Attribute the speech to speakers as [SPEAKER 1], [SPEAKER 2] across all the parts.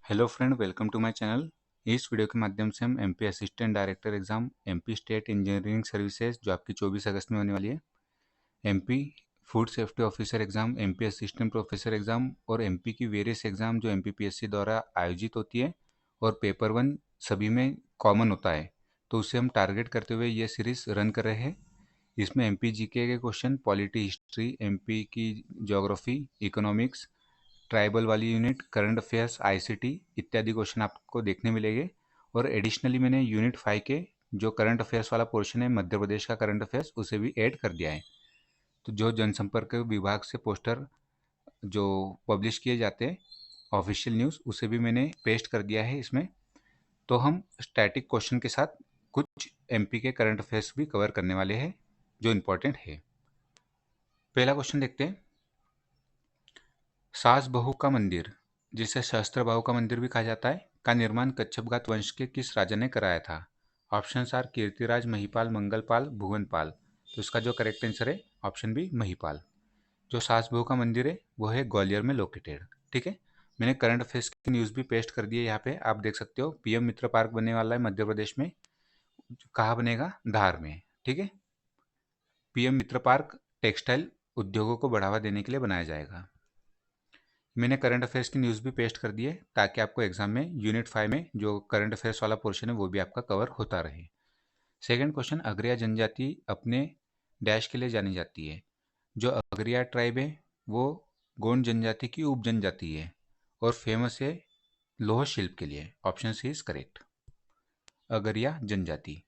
[SPEAKER 1] Hello friend, welcome to my channel. इस video के माध्यम से हम MP assistant director exam, MP state engineering services जो आपकी 24 अगस्त में होने वाली है, MP food safety officer exam, MP assistant professor exam और एमपी की वेरियस एग्जाम जो एमपीपीएससी द्वारा आयोजित होती है और पेपर वन सभी में कॉमन होता है, तो उसे हम टारगेट करते हुए ये सीरीज रन कर रहे हैं। इसमें एमपी जीके के क्वेश्चन, पॉलिटी, हिस्ट्री, एमपी की ज्योग्राफी, इकोनॉमिक्स, ट्राइबल वाली यूनिट, करंट अफेयर्स, आईसीटी इत्यादि क्वेश्चन आपको देखने मिलेंगे। और एडिशनली मैंने यूनिट 5 के जो करंट अफेयर्स वाला पोर्शन है, मध्य प्रदेश का करंट अफेयर्स, उसे भी ऐड कर दिया है। तो जो जनसंपर्क विभाग से पोस्टर जो पब्लिश किए जाते हैं, ऑफिशियल न्यूज़, उसे भी मैंने पेस्ट कर दिया है इसमें। तो हम स्टैटिक क्वेश्चन के साथ कुछ एमपी के करंट अफेयर्स भी कवर करने वाले हैं जो इम्पोर्टेंट है। पहला क्वेश्चन देखते हैं। सास बहू का मंदिर, जिसे सहस्त्र बाहु का मंदिर भी कहा जाता है, का निर्माण कच्छपघात वंश के किस राजा ने कराया था? Option are Kirtiraj, Mahipal, Mangalpal, Bhuvanpal. तो इसका जो करेक्ट आंसर है ऑप्शन बी, महिपाल। जो सास बहू का मंदिर है वो है ग्वालियर में लोकेटेड। ठीक है, मैंने करंट अफेयर्स की न्यूज़ भी पेस्ट कर दी है यहाँ पे, आप देख सकते हो। पीएम मित्र पार्क बनने वाला है मध्य प्रदेश में। कहाँ बनेगा? धार में। ठीक है, पीएम मित्र पार्क टेक्सटाइल उद्योगों को बढ़ावा देने के लिए बनाया जाएगा। मैंने करंट अफेयर्स की न्यूज़ भी पेस्ट कर दी है ताकि आपको एग्जाम में यूनिट 5 में जो करंट अफेयर्स वाला पोर्शन है वो भी आपका कवर होता रहे। सेकंड क्वेश्चन, अगरिया जनजाति अपने डैश के लिए जानी जाती है? जो अगरिया ट्राइब है वो गोंड जनजाति की उप जनजाति है और फेमस है लोह शिल्प के लिए। Option C is correct. Agaria जनजाति,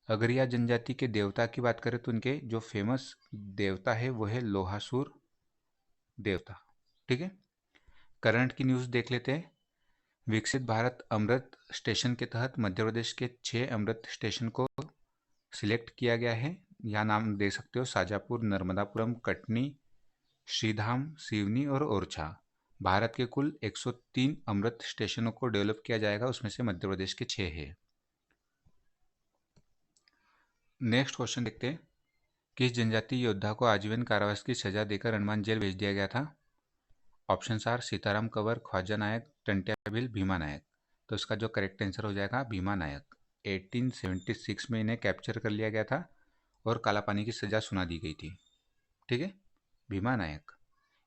[SPEAKER 1] अगरिया जनजाति के देवता की बात करें तो उनके जो फेमस देवता है वो है लोहासुर देवता। ठीक है, करंट की न्यूज़ देख लेते हैं। विकसित भारत अमृत स्टेशन के तहत मध्य प्रदेश के 6 अमृत स्टेशन को सिलेक्ट किया गया है। यहाँ नाम दे सकते हो: शाजापुर, नर्मदापुरम, कटनी, श्रीधाम, सिवनी और ओरछा। भारत के कुल 103 अमृत स्टेशनों को डेवलप किया जाएगा, उसमें से मध्य प्रदेश के 6 है। नेक्स्ट क्वेश्चन देखते हैं। किस जनजातीय योद्धा को आजीवन कारावास की सजा देकर हनुमान जेल भेज दिया गया था? ऑप्शन आर सीताराम कंवर, ख्वाजा नायक, टंट्या भील, भीमा नायक। तो इसका जो करेक्ट आंसर हो जाएगा भीमा नायक। 1876 में इन्हें कैप्चर कर लिया गया था और काला पानी की सज़ा सुना दी गई थी। ठीक है, भीमा नायक।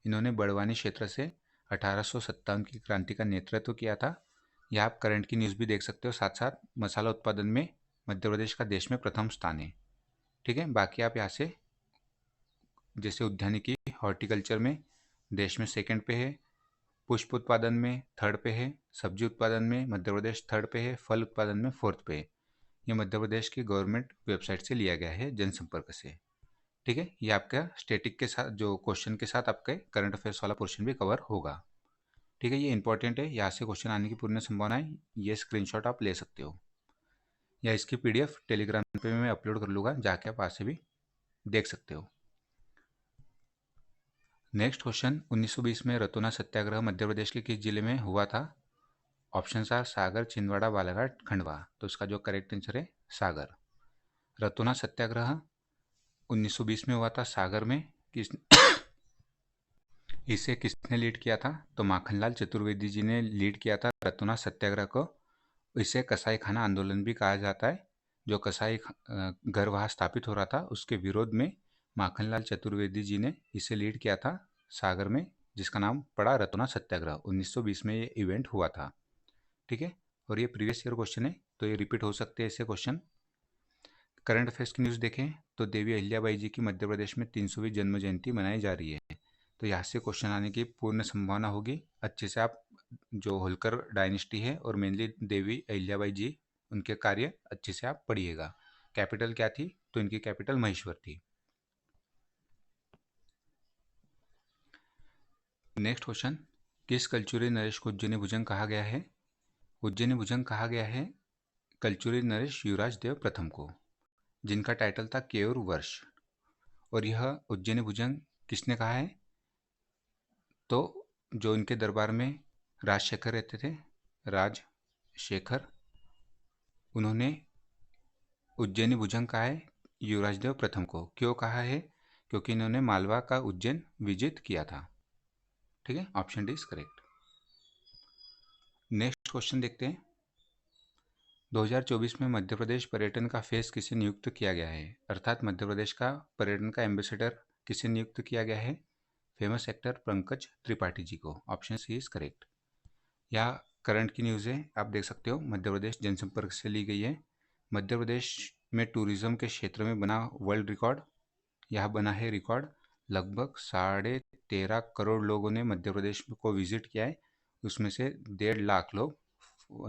[SPEAKER 1] इन्होंने बड़वानी क्षेत्र से 1857 की क्रांति का नेतृत्व किया था। यह आप करंट की न्यूज़ भी देख सकते हो। साथ साथ मसाला उत्पादन में मध्य प्रदेश का देश में प्रथम स्थान है। ठीक है, बाकी आप यहाँ से जैसे उद्यानिकी, हॉर्टिकल्चर में देश में सेकंड पे है, पुष्प उत्पादन में थर्ड पे है, सब्जी उत्पादन में मध्य प्रदेश थर्ड पे है, फल उत्पादन में फोर्थ पे है। ये मध्य प्रदेश की गवर्नमेंट वेबसाइट से लिया गया है, जनसंपर्क से। ठीक है, ये आपका स्टैटिक के साथ जो क्वेश्चन के साथ आपके करंट अफेयर्स वाला पोर्शन भी कवर होगा। ठीक है, ये इंपॉर्टेंट है, यहाँ से क्वेश्चन आने की पूर्ण संभावना है। ये स्क्रीनशॉट आप ले सकते हो या इसकी पीडीएफ टेलीग्राम पे मैं अपलोड कर लूँगा, जाके आप वहाँ से भी देख सकते हो। नेक्स्ट क्वेश्चन, 1920 में रतौना सत्याग्रह मध्य प्रदेश के किस जिले में हुआ था? ऑप्शन आर सागर, छिंदवाड़ा, बालाघाट, खंडवा। तो इसका जो करेक्ट आंसर है सागर। रतौना सत्याग्रह 1920 में हुआ था सागर में। किस इसे किसने लीड किया था? तो माखनलाल चतुर्वेदी जी ने लीड किया था रतौना सत्याग्रह को। इसे कसाई खाना आंदोलन भी कहा जाता है। जो कसाई घर वहाँ स्थापित हो रहा था उसके विरोध में माखनलाल चतुर्वेदी जी ने इसे लीड किया था सागर में, जिसका नाम पड़ा रतौना सत्याग्रह। 1920 में ये इवेंट हुआ था। ठीक है, और ये प्रीवियस ईयर क्वेश्चन है तो ये रिपीट हो सकते हैं ऐसे क्वेश्चन। करंट अफेयर्स की न्यूज़ देखें तो देवी अहिल्याबाई जी की मध्य प्रदेश में 300वीं जन्म जयंती मनाई जा रही है। तो यहाँ से क्वेश्चन आने की पूर्ण संभावना होगी। अच्छे से आप जो होलकर डायनेस्टी है और मेनली देवी अहिल्याबाई जी, उनके कार्य अच्छे से आप पढ़िएगा। कैपिटल क्या थी? तो इनकी कैपिटल महेश्वर थी। नेक्स्ट क्वेश्चन, किस कलचुरी नरेश को उज्जैनी भुजंग कहा गया है? उज्जैनी भुजंग कहा गया है कलचुरी नरेश युवराज देव प्रथम को, जिनका टाइटल था केयूर वर्ष। और यह उज्जैनी भुजंग किसने कहा है? तो जो इनके दरबार में राजशेखर रहते थे, राजशेखर, उन्होंने उज्जैनी भुजंग कहा है युवराज देव प्रथम को। क्यों कहा है? क्योंकि इन्होंने मालवा का उज्जैन विजित किया था। ठीक है, option D is correct. Next question देखते हैं। 2024 में मध्य प्रदेश पर्यटन का फेस किसे नियुक्त किया गया है, अर्थात मध्य प्रदेश का पर्यटन का एम्बेसडर किसे नियुक्त किया गया है? फेमस एक्टर पंकज त्रिपाठी जी को। Option C is correct. या करंट की न्यूज़ है, आप देख सकते हो, मध्य प्रदेश जनसंपर्क से ली गई है। मध्य प्रदेश में टूरिज्म के क्षेत्र में बना वर्ल्ड रिकॉर्ड। यह बना है रिकॉर्ड। लगभग 13.5 करोड़ लोगों ने मध्य प्रदेश को विजिट किया है। उसमें से 1.5 लाख लोग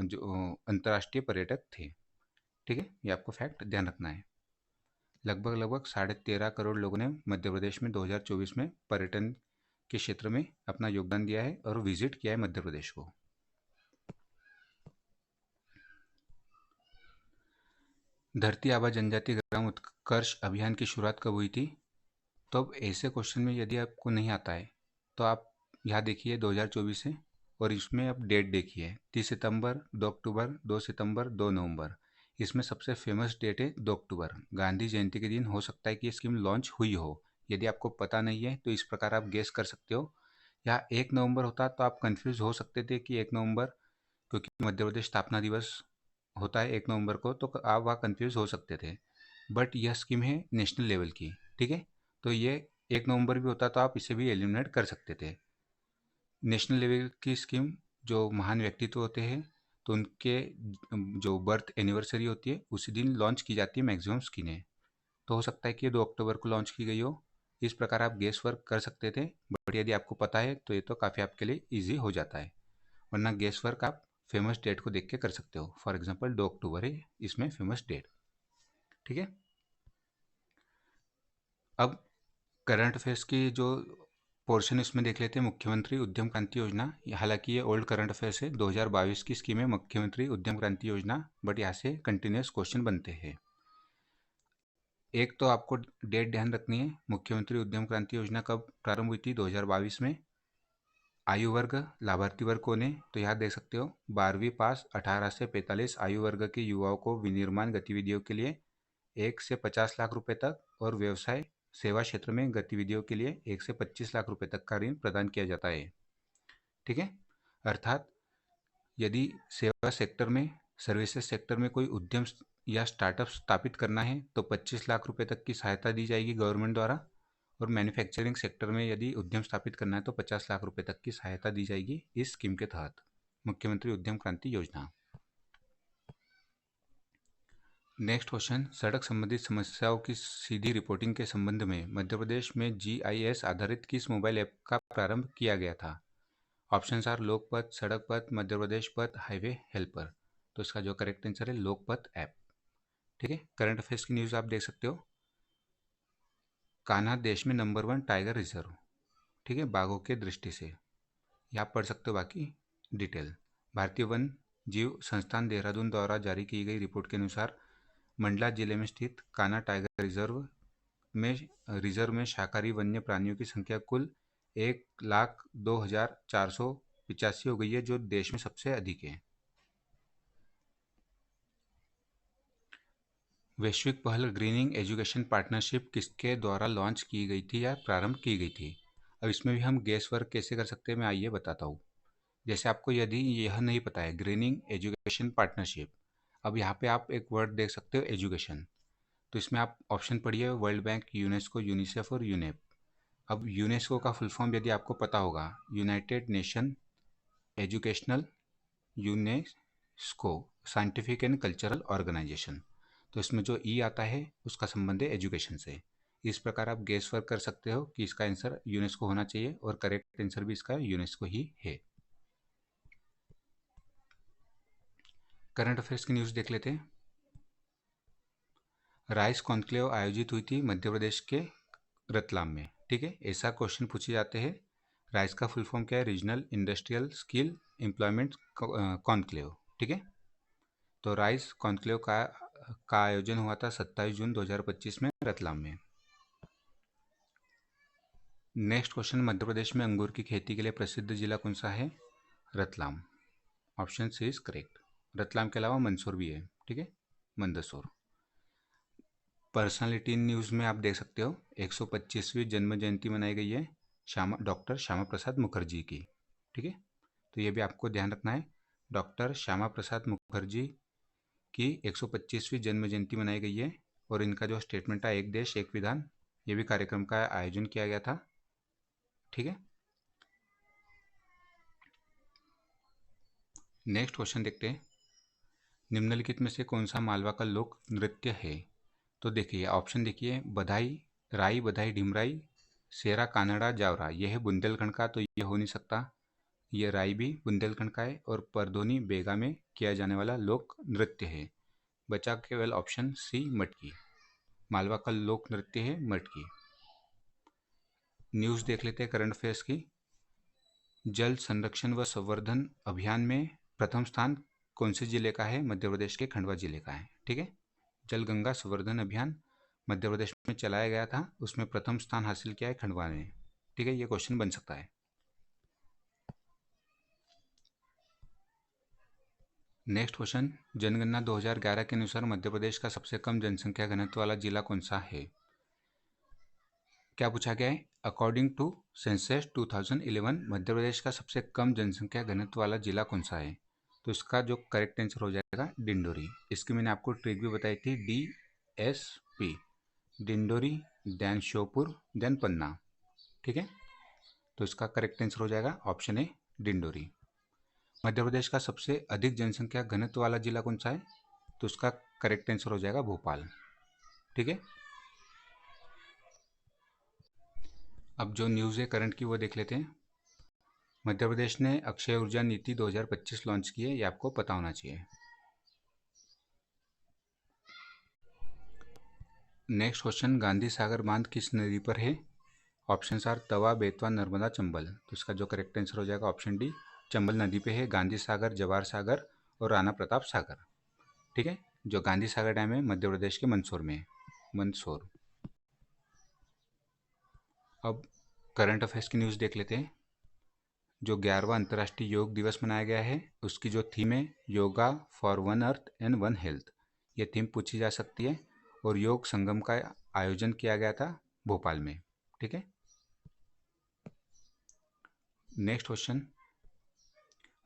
[SPEAKER 1] जो अंतर्राष्ट्रीय पर्यटक थे। ठीक है, ये आपको फैक्ट ध्यान रखना है। लगभग 13.5 करोड़ लोगों ने मध्य प्रदेश में 2024 में पर्यटन के क्षेत्र में अपना योगदान दिया है और विजिट किया है मध्य प्रदेश को। धरती आबा जनजाति ग्राम उत्कर्ष अभियान की शुरुआत कब हुई थी? तो अब ऐसे क्वेश्चन में यदि आपको नहीं आता है तो आप यहाँ देखिए 2024 है और इसमें आप डेट देखिए 30 सितंबर, 2 अक्टूबर, 2 सितंबर, 2 नवंबर। इसमें सबसे फेमस डेट है 2 अक्टूबर, गांधी जयंती के दिन हो सकता है कि ये स्कीम लॉन्च हुई हो। यदि आपको पता नहीं है तो इस प्रकार आप गेस कर सकते हो। या 1 नवंबर होता तो आप कंफ्यूज हो सकते थे कि 1 नवंबर, क्योंकि मध्य प्रदेश स्थापना दिवस होता है 1 नवंबर को, तो आप वहाँ कंफ्यूज हो सकते थे। बट यह स्कीम है नेशनल लेवल की। ठीक है, तो ये 1 नवंबर भी होता तो आप इसे भी एलिमिनेट कर सकते थे। नेशनल लेवल की स्कीम, जो महान व्यक्तित्व होते हैं तो उनके जो बर्थ एनिवर्सरी होती है उसी दिन लॉन्च की जाती है मैक्सिमम स्कीमें। तो हो सकता है कि ये 2 अक्टूबर को लॉन्च की गई हो। इस प्रकार आप गेस वर्क कर सकते थे। बट यदि आपको पता है तो ये तो काफ़ी आपके लिए ईजी हो जाता है। वरना गेस वर्क आप फेमस डेट को देख के कर सकते हो। फॉर एग्जाम्पल 2 अक्टूबर है इसमें फेमस डेट। ठीक है, अब करंट अफेयर्स की जो पोर्शन इसमें देख लेते हैं, मुख्यमंत्री उद्यम क्रांति योजना। हालांकि ये ओल्ड करंट अफेयर्स है, 2022 की स्कीम है मुख्यमंत्री उद्यम क्रांति योजना, बट यहाँ से कंटिन्यूस क्वेश्चन बनते हैं। एक तो आपको डेट ध्यान रखनी है, मुख्यमंत्री उद्यम क्रांति योजना कब प्रारंभ हुई थी? 2022 में। आयु वर्ग, लाभार्थी वर्ग कौन है? तो यहाँ देख सकते हो 12वीं पास 18 से 45 आयु वर्ग के युवाओं को विनिर्माण गतिविधियों के लिए 1 से 50 लाख रुपए तक और व्यवसाय सेवा क्षेत्र में गतिविधियों के लिए 1 से 25 लाख रुपए तक का ऋण प्रदान किया जाता है। ठीक है, अर्थात यदि सेवा सेक्टर में, सर्विसेज सेक्टर में कोई उद्यम या स्टार्टअप स्थापित करना है तो 25 लाख रुपए तक की सहायता दी जाएगी गवर्नमेंट द्वारा। और मैन्युफैक्चरिंग सेक्टर में यदि उद्यम स्थापित करना है तो 50 लाख रुपए तक की सहायता दी जाएगी इस स्कीम के तहत, मुख्यमंत्री उद्यम क्रांति योजना। नेक्स्ट क्वेश्चन, सड़क संबंधित समस्याओं की सीधी रिपोर्टिंग के संबंध में मध्य प्रदेश में जीआईएस आधारित किस मोबाइल ऐप का प्रारंभ किया गया था? ऑप्शंस आर लोकपथ, सड़क पथ, मध्य प्रदेश पथ, हाईवे हेल्पर। तो इसका जो करेक्ट आंसर है लोकपथ ऐप। ठीक है, करंट अफेयर्स की न्यूज़ आप देख सकते हो। कान्हा देश में नंबर 1 टाइगर रिजर्व। ठीक है, बाघों के दृष्टि से। ये आप पढ़ सकते हो बाकी डिटेल। भारतीय वन जीव संस्थान देहरादून द्वारा जारी की गई रिपोर्ट के अनुसार मंडला जिले में स्थित कान्हा टाइगर रिजर्व में शाकाहारी वन्य प्राणियों की संख्या कुल 1,02,485 हो गई है, जो देश में सबसे अधिक है। वैश्विक पहल ग्रीनिंग एजुकेशन पार्टनरशिप किसके द्वारा लॉन्च की गई थी या प्रारंभ की गई थी? अब इसमें भी हम गेस वर्क कैसे कर सकते हैं, मैं आइए बताता हूँ। जैसे आपको यदि यह नहीं पता है ग्रीनिंग एजुकेशन पार्टनरशिप, अब यहाँ पे आप एक वर्ड देख सकते हो एजुकेशन। तो इसमें आप ऑप्शन पढ़िए, वर्ल्ड बैंक, यूनेस्को, यूनिसेफ और यूनेप। अब यूनेस्को का फुल फॉर्म यदि आपको पता होगा, United Nation Educational UNESCO Scientific and Cultural Organisation. तो इसमें जो ई आता है उसका संबंध है एजुकेशन से। इस प्रकार आप गेस वर्क कर सकते हो कि इसका आंसर यूनेस्को होना चाहिए और करेक्ट आंसर भी इसका यूनेस्को ही है। करंट अफेयर्स की न्यूज़ देख लेते हैं। राइस कॉन्क्लेव आयोजित हुई थी मध्य प्रदेश के रतलाम में। ठीक है, ऐसा क्वेश्चन पूछे जाते हैं। राइस का फुल फॉर्म क्या है? Regional industrial skill employment conclave. ठीक है, तो राइस कॉन्क्लेव का आयोजन हुआ था 27 जून 2025 में रतलाम में। नेक्स्ट क्वेश्चन, मध्य प्रदेश में अंगूर की खेती के लिए प्रसिद्ध जिला कौन सा है? Ratlam. Option C is correct. Ratlam के अलावा मंदसौर भी है। ठीक है, मंदसौर। पर्सनालिटी न्यूज़ में आप देख सकते हो 125वीं जन्म जयंती मनाई गई है डॉक्टर श्यामा प्रसाद मुखर्जी की। ठीक है, तो ये भी आपको ध्यान रखना है। डॉक्टर श्यामा प्रसाद मुखर्जी की 125वीं जन्म जयंती मनाई गई है और इनका जो स्टेटमेंट था एक देश एक विधान, ये भी कार्यक्रम का आयोजन किया गया था। ठीक है, नेक्स्ट क्वेश्चन देखते हैं। निम्नलिखित में से कौन सा मालवा का लोक नृत्य है? तो देखिए ऑप्शन देखिए, बधाई, राई बधाई ढिमराई, सेरा कानड़ा जावरा। यह है बुंदेलखंड का, तो ये हो नहीं सकता। ये राई भी बुंदेलखंड का है और परधोनी बेगा में किया जाने वाला लोक नृत्य है। बचा केवल ऑप्शन सी मटकी। मालवा का लोक नृत्य है मटकी। न्यूज़ देख लेते हैं करंट अफेयर्स की। जल संरक्षण व संवर्धन अभियान में प्रथम स्थान कौन से जिले का है? मध्य प्रदेश के खंडवा जिले का है। ठीक है, जल गंगा संवर्धन अभियान मध्य प्रदेश में चलाया गया था, उसमें प्रथम स्थान हासिल किया है खंडवा ने। ठीक है, ये क्वेश्चन बन सकता है। नेक्स्ट क्वेश्चन, जनगणना 2011 के अनुसार मध्य प्रदेश का सबसे कम जनसंख्या घनत्व वाला जिला कौन सा है? क्या पूछा गया है? According to census 2011 Madhya Pradesh का सबसे कम जनसंख्या घनत्व वाला जिला कौन सा है? तो इसका जो करेक्ट आंसर हो जाएगा डिंडोरी। इसकी मैंने आपको ट्रिक भी बताई थी, DSP, Dindori, then Sheopur, then Panna. ठीक है, तो इसका करेक्ट आंसर हो जाएगा ऑप्शन ए डिंडोरी। मध्य प्रदेश का सबसे अधिक जनसंख्या घनत्व वाला जिला कौन सा है? तो उसका करेक्ट आंसर हो जाएगा भोपाल। ठीक है, अब जो न्यूज़ है करंट की वो देख लेते हैं। मध्य प्रदेश ने अक्षय ऊर्जा नीति 2025 लॉन्च की है, ये आपको पता होना चाहिए। नेक्स्ट क्वेश्चन, गांधी सागर बांध किस नदी पर है? ऑप्शन आर तवा, बेतवा, नर्मदा, चंबल। तो इसका जो करेक्ट आंसर हो जाएगा ऑप्शन डी, चंबल नदी पे है गांधी सागर, जवाहर सागर और राणा प्रताप सागर। ठीक है, जो गांधी सागर डैम है मध्य प्रदेश के मंदसौर में है, मंदसौर। अब करंट अफेयर्स की न्यूज़ देख लेते हैं। जो 11वां अंतर्राष्ट्रीय योग दिवस मनाया गया है, उसकी जो थीम है yoga for one earth and one health, ये थीम पूछी जा सकती है और योग संगम का आयोजन किया गया था भोपाल में। ठीक है, नेक्स्ट क्वेश्चन,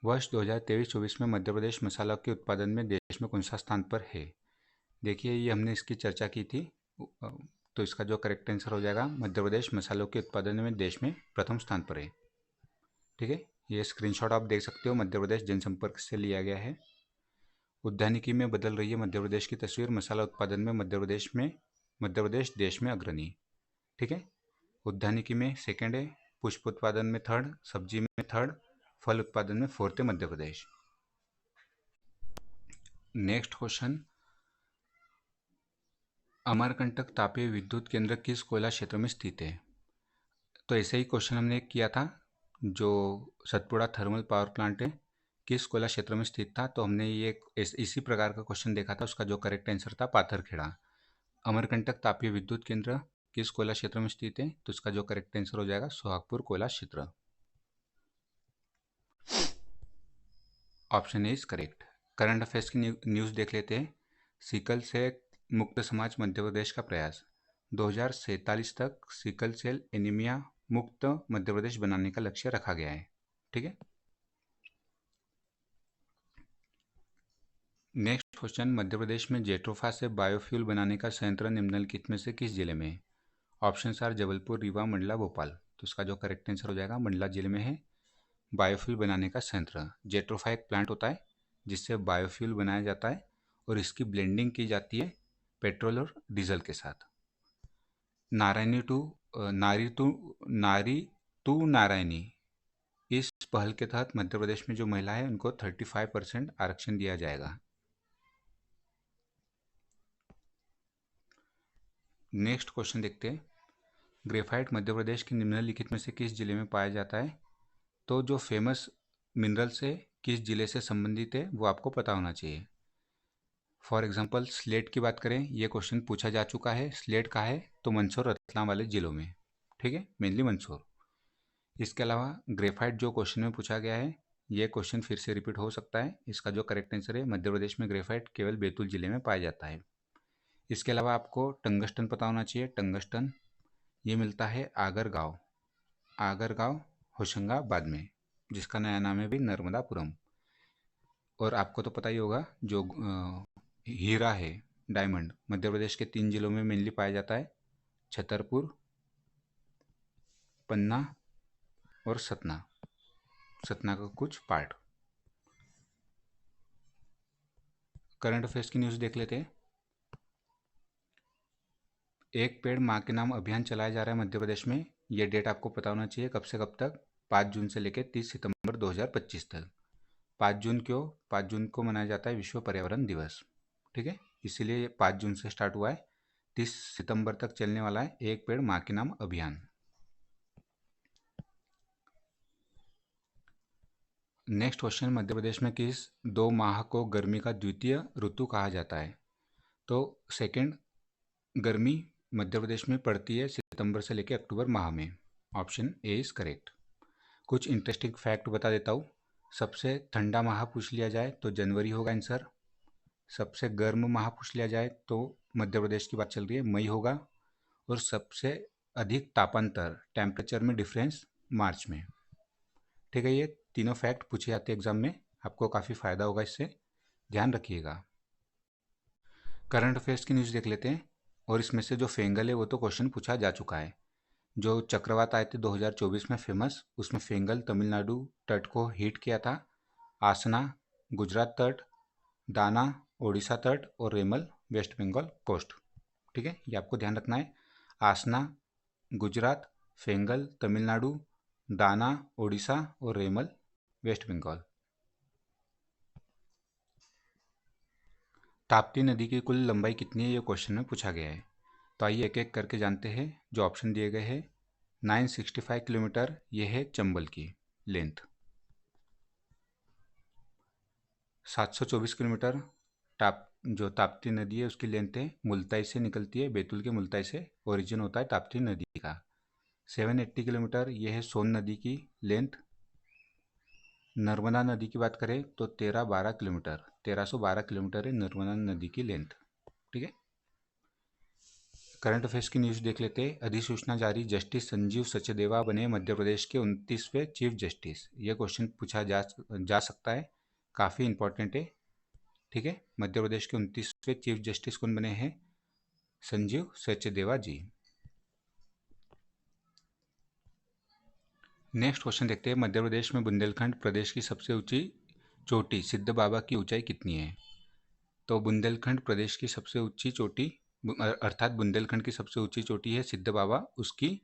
[SPEAKER 1] वर्ष 2023-24 में मध्य प्रदेश मसाला के उत्पादन में देश में कौन सा स्थान पर है? देखिए ये हमने इसकी चर्चा की थी, तो इसका जो करेक्ट आंसर हो जाएगा मध्य प्रदेश मसालों के उत्पादन में देश में प्रथम स्थान पर है। ठीक है, ये स्क्रीनशॉट आप देख सकते हो, मध्य प्रदेश जनसंपर्क से लिया गया है। उद्यानिकी में बदल रही है मध्य प्रदेश की तस्वीर, मसाला उत्पादन में मध्य प्रदेश देश में अग्रणी। ठीक है, उद्यानिकी में सेकेंड है, पुष्प उत्पादन में थर्ड, सब्जी में थर्ड, फल उत्पादन में फोर्थ है मध्य प्रदेश। नेक्स्ट क्वेश्चन, अमरकंटक तापीय विद्युत केंद्र किस कोयला क्षेत्र में स्थित है? तो ऐसे ही क्वेश्चन हमने किया था, जो सतपुड़ा थर्मल पावर प्लांट है किस कोयला क्षेत्र में स्थित था, तो हमने ये इसी प्रकार का क्वेश्चन देखा था। उसका जो करेक्ट आंसर था पाथरखेड़ा। अमरकंटक तापीय विद्युत केंद्र किस कोयला क्षेत्र में स्थित है? तो इसका जो करेक्ट आंसर हो जाएगा सोहागपुर कोयला क्षेत्र। Option is correct. Current affairs की न्यूज़ देख लेते हैं। सिकल से मुक्त समाज मध्य प्रदेश का प्रयास 2047 तक सिकल सेल एनीमिया मुक्त मध्य प्रदेश बनाने का लक्ष्य रखा गया है। ठीक है, नेक्स्ट क्वेश्चन, मध्य प्रदेश में जेट्रोफा से बायोफ्यूल बनाने का संयंत्र निम्नलिखित में से किस जिले में है? Option are Jabalpur, Rewa, Mandla, Bhopal. तो इसका जो करेक्ट आंसर हो जाएगा मंडला जिले में है बायोफ्यूल बनाने का संयंत्र। जेट्रोफा एक प्लांट होता है जिससे बायोफ्यूल बनाया जाता है और इसकी ब्लेंडिंग की जाती है पेट्रोल और डीजल के साथ। नारायणी टू नारी टू नारायणी, इस पहल के तहत मध्य प्रदेश में जो महिला है उनको 35% आरक्षण दिया जाएगा। नेक्स्ट क्वेश्चन देखते हैं। ग्रेफाइट मध्य प्रदेश के निम्नलिखित में से किस जिले में पाया जाता है? तो जो फेमस मिनरल से किस जिले से संबंधित है वो आपको पता होना चाहिए। फॉर एग्जांपल स्लेट की बात करें, ये क्वेश्चन पूछा जा चुका है, स्लेट का है तो मंदसौर रतलाम वाले जिलों में। ठीक है, मेनली मंदसौर। इसके अलावा ग्रेफाइट जो क्वेश्चन में पूछा गया है, ये क्वेश्चन फिर से रिपीट हो सकता है। इसका जो करेक्ट आंसर है मध्य प्रदेश में ग्रेफाइट केवल बैतूल जिले में पाया जाता है। इसके अलावा आपको टंगस्टन पता होना चाहिए। टंगस्टन ये मिलता है आगरगांव होशंगाबाद में, जिसका नया नाम है भी नर्मदापुरम। और आपको तो पता ही होगा जो हीरा है, डायमंड, मध्य प्रदेश के 3 जिलों में मेनली पाया जाता है, छतरपुर, पन्ना और सतना। सतना का कुछ पार्ट। करंट अफेयर्स की न्यूज़ देख लेते हैं। एक पेड़ माँ के नाम अभियान चलाया जा रहा है मध्य प्रदेश में। ये डेट आपको पता होना चाहिए, कब से कब तक। 5 जून से लेकर 30 सितंबर 2025 तक। 5 जून क्यों? 5 जून को मनाया जाता है विश्व पर्यावरण दिवस। ठीक है, इसीलिए ये 5 जून से स्टार्ट हुआ है, 30 सितंबर तक चलने वाला है एक पेड़ माँ के नाम अभियान। नेक्स्ट क्वेश्चन, मध्य प्रदेश में किस 2 माह को गर्मी का द्वितीय ऋतु कहा जाता है? तो सेकेंड गर्मी मध्य प्रदेश में पड़ती है सितंबर से लेकर अक्टूबर माह में। Option A is correct. कुछ इंटरेस्टिंग फैक्ट बता देता हूँ। सबसे ठंडा माह पूछ लिया जाए तो जनवरी होगा आंसर। सबसे गर्म माह पूछ लिया जाए तो मध्य प्रदेश की बात चल रही है, मई होगा। और सबसे अधिक तापांतर, टेम्परेचर में डिफरेंस, मार्च में। ठीक है, ये तीनों फैक्ट पूछे जाते हैं एग्जाम में, आपको काफ़ी फायदा होगा इससे, ध्यान रखिएगा। करंट अफेयर्स की न्यूज़ देख लेते हैं। और इसमें से जो फेंगल है वो तो क्वेश्चन पूछा जा चुका है। जो चक्रवात आए थे 2024 में फेमस, उसमें फेंगल तमिलनाडु तट को हिट किया था। आसना गुजरात तट, दाना ओडिशा तट और रेमल वेस्ट बंगाल कोस्ट। ठीक है, ये आपको ध्यान रखना है। आसना गुजरात, फेंगल तमिलनाडु, दाना ओडिशा और रेमल वेस्ट बंगाल। ताप्ती नदी की कुल लंबाई कितनी है, ये क्वेश्चन में पूछा गया है। तो आइए एक एक करके जानते हैं। जो ऑप्शन दिए गए हैं, 965 किलोमीटर ये है चंबल की लेंथ। 724 किलोमीटर जो ताप्ती नदी है उसकी लेंथ है, मुल्ताई से निकलती है, बैतूल के मुल्ताई से ओरिजिन होता है ताप्ती नदी का। 780 किलोमीटर ये है सोन नदी की लेंथ। नर्मदा नदी की बात करें तो 1312 किलोमीटर है नर्मदा नदी की लेंथ। ठीक है, करंट अफेयर्स की न्यूज़ देख लेते हैं। अधिसूचना जारी, जस्टिस संजीव सचदेवा बने मध्य प्रदेश के 29वें चीफ जस्टिस। ये क्वेश्चन पूछा जा सकता है, काफ़ी इंपॉर्टेंट है। ठीक है, मध्य प्रदेश के 29वें चीफ जस्टिस कौन बने हैं? संजीव सचदेवा जी। नेक्स्ट क्वेश्चन देखते हैं। मध्य प्रदेश में बुंदेलखंड प्रदेश की सबसे ऊंची चोटी सिद्ध बाबा की ऊंचाई कितनी है? तो बुंदेलखंड प्रदेश की सबसे ऊंची चोटी, अर्थात बुंदेलखंड की सबसे ऊंची चोटी है सिद्ध बाबा, उसकी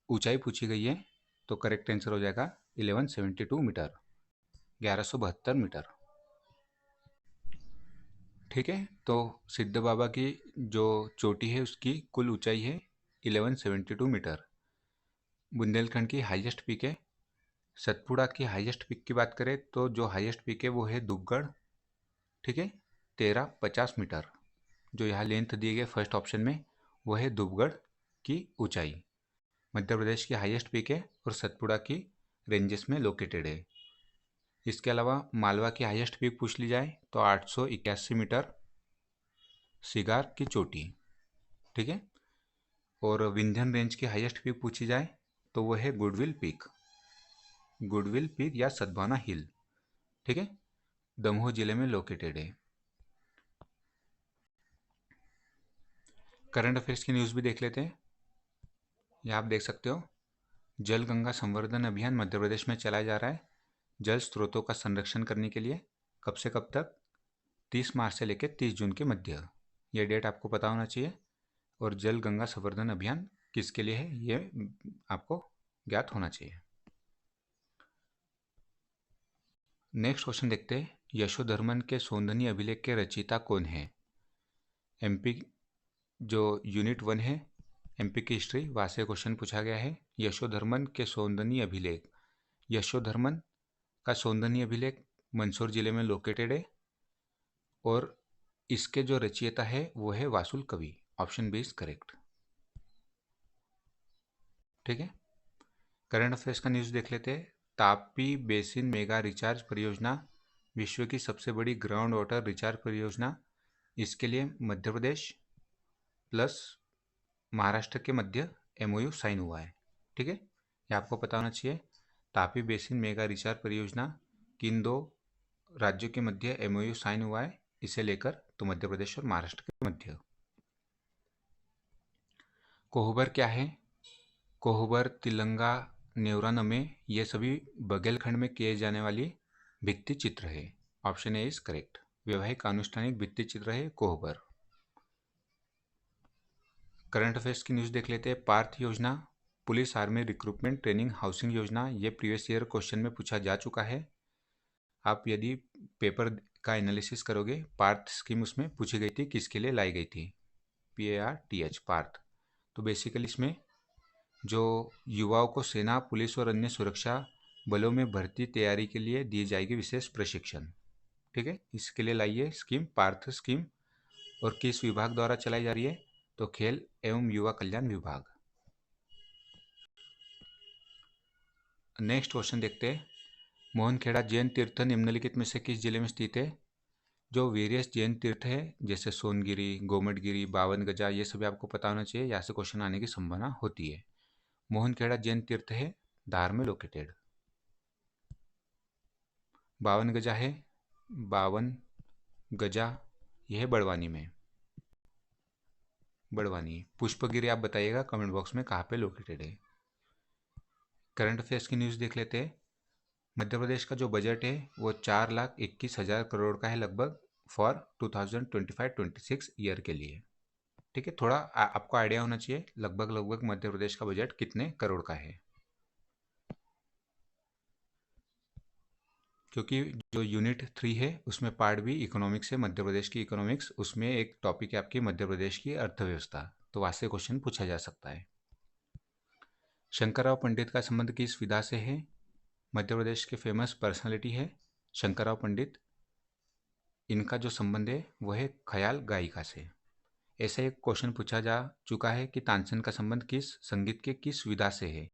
[SPEAKER 1] ऊंचाई पूछी गई है। तो करेक्ट आंसर हो जाएगा 1172 मीटर, 1172 मीटर। ठीक है, तो सिद्ध बाबा की जो चोटी है उसकी कुल ऊंचाई है 1172 मीटर। बुंदेलखंड की हाईएस्ट पीक है। सतपुड़ा की हाईएस्ट पीक की बात करें तो जो हाईएस्ट पीक है वो है दुबगढ़। ठीक है, 1350 मीटर। जो यहाँ लेंथ दिए गए फर्स्ट ऑप्शन में वो है दुबगढ़ की ऊंचाई। मध्य प्रदेश की हाईएस्ट पीक है और सतपुड़ा की रेंजेस में लोकेटेड है। इसके अलावा मालवा की हाईएस्ट पीक पूछ ली जाए तो 881 मीटर, सिगार की चोटी। ठीक है, और विंध्यन रेंज की हाईएस्ट पीक पूछी जाए तो वो है गुडविल पीक, गुडविल पीक या सद्भावना हिल। ठीक है, दमोह जिले में लोकेटेड है। करंट अफेयर्स की न्यूज़ भी देख लेते हैं। यहाँ आप देख सकते हो, जल गंगा संवर्धन अभियान मध्य प्रदेश में चलाया जा रहा है जल स्रोतों का संरक्षण करने के लिए। कब से कब तक? 30 मार्च से लेकर 30 जून के मध्य। ये डेट आपको पता होना चाहिए। और जल गंगा संवर्धन अभियान किसके लिए है ये आपको ज्ञात होना चाहिए। नेक्स्ट क्वेश्चन देखते हैं। यशोधर्मन के सौंदर्य अभिलेख के रचयिता कौन है? एमपी जो यूनिट 1 है, एमपी की हिस्ट्री, वहाँ से क्वेश्चन पूछा गया है। यशोधर्मन के सौंदर्य अभिलेख, यशोधर्मन का सौंदर्य अभिलेख मंदसौर जिले में लोकेटेड है। और इसके जो रचयिता है वो है वासुल कवि। Option B is correct. ठीक है, करंट अफेयर्स का न्यूज़ देख लेते हैं। तापी बेसिन मेगा रिचार्ज परियोजना विश्व की सबसे बड़ी ग्राउंड वाटर रिचार्ज परियोजना। इसके लिए मध्य प्रदेश प्लस महाराष्ट्र के मध्य एमओयू साइन हुआ है। ठीक है, ये आपको पता होना चाहिए। तापी बेसिन मेगा रिचार्ज परियोजना किन दो राज्यों के मध्य एमओयू साइन हुआ है इसे लेकर, तो मध्य प्रदेश और महाराष्ट्र के मध्य। कोहबर क्या है? कोहबर, तिलंगा, नेवरा नमे ये सभी बघेलखंड में किए जाने वाली भित्ति चित्र है। Option A is correct. वैवाहिक अनुष्ठानिक भित्ति चित्र है कोहबर। करंट अफेयर्स की न्यूज़ देख लेते हैं। पार्थ योजना, police army recruitment training housing योजना, ये प्रीवियस ईयर क्वेश्चन में पूछा जा चुका है। आप यदि पेपर का एनालिसिस करोगे, पार्थ स्कीम उसमें पूछी गई थी, किसके लिए लाई गई थी? PARTH, पार्थ। तो बेसिकली इसमें जो युवाओं को सेना, पुलिस और अन्य सुरक्षा बलों में भर्ती तैयारी के लिए दी जाएगी विशेष प्रशिक्षण। ठीक है, इसके लिए लाई है स्कीम, पार्थ स्कीम। और किस विभाग द्वारा चलाई जा रही है? तो खेल एवं युवा कल्याण विभाग। नेक्स्ट क्वेश्चन देखते हैं। मोहनखेड़ा जैन तीर्थ निम्नलिखित में से किस जिले में स्थित है? जो वेरियस जैन तीर्थ है जैसे सोनगिरी, गोमटगिरी, बावन गजा, ये सभी आपको पता होना चाहिए, यहाँ से क्वेश्चन आने की संभावना होती है। मोहनखेड़ा जैन तीर्थ है धार में लोकेटेड। बावन गजा है, बावन गजा यह है बड़वानी में, बड़वानी। पुष्पगिरी आप बताइएगा कमेंट बॉक्स में कहाँ पे लोकेटेड है। करंट अफेयर्स की न्यूज़ देख लेते हैं। मध्य प्रदेश का जो बजट है वो 4,21,000 करोड़ का है लगभग फॉर 2025-26 ईयर के लिए। ठीक है, थोड़ा आपको आइडिया होना चाहिए लगभग मध्य प्रदेश का बजट कितने करोड़ का है, क्योंकि जो यूनिट 3 है उसमें पार्ट भी इकोनॉमिक्स है, मध्य प्रदेश की इकोनॉमिक्स, उसमें एक टॉपिक है आपकी मध्य प्रदेश की अर्थव्यवस्था, तो वहाँ से क्वेश्चन पूछा जा सकता है। शंकरराव पंडित का संबंध किस विधा से है? मध्य प्रदेश के फेमस पर्सनालिटी है शंकरराव पंडित। इनका जो संबंध है वह है ख्याल गायिका से। ऐसा एक क्वेश्चन पूछा जा चुका है कि तानसेन का संबंध किस संगीत के किस विधा से है?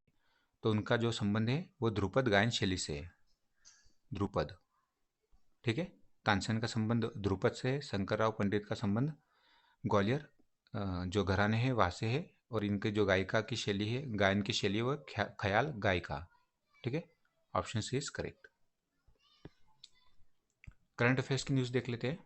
[SPEAKER 1] तो उनका जो संबंध है वो ध्रुपद गायन शैली से है, ध्रुपद। ठीक है, तानसेन का संबंध ध्रुपद से है, शंकरराव पंडित का संबंध ग्वालियर जो घराने हैं वहाँ से है, और इनके जो गायिका की शैली है, गायन की शैली है, वो ख्याल गायिका। ठीक है, option C is correct. Current affairs की न्यूज़ देख लेते हैं।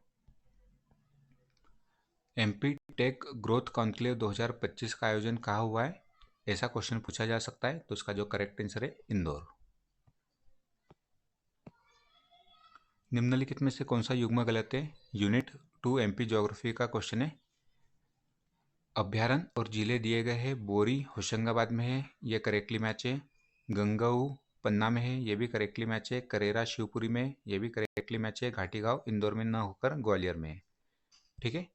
[SPEAKER 1] MP टेक ग्रोथ कॉन्क्लेव 2025 का आयोजन कहाँ हुआ है? ऐसा क्वेश्चन पूछा जा सकता है, तो उसका जो करेक्ट आंसर है इंदौर। निम्नलिखित में से कौन सा युग्म गलत है? यूनिट 2 MP ज्योग्राफी का क्वेश्चन है। अभ्यारण्य और जिले दिए गए हैं। बोरी होशंगाबाद में है, ये करेक्टली मैच है। गंगाऊ पन्ना में है, ये भी करेक्टली मैच है। करेरा शिवपुरी में, ये भी करेक्टली मैच है। घाटी गांव इंदौर में ना होकर ग्वालियर में है। ठीक है,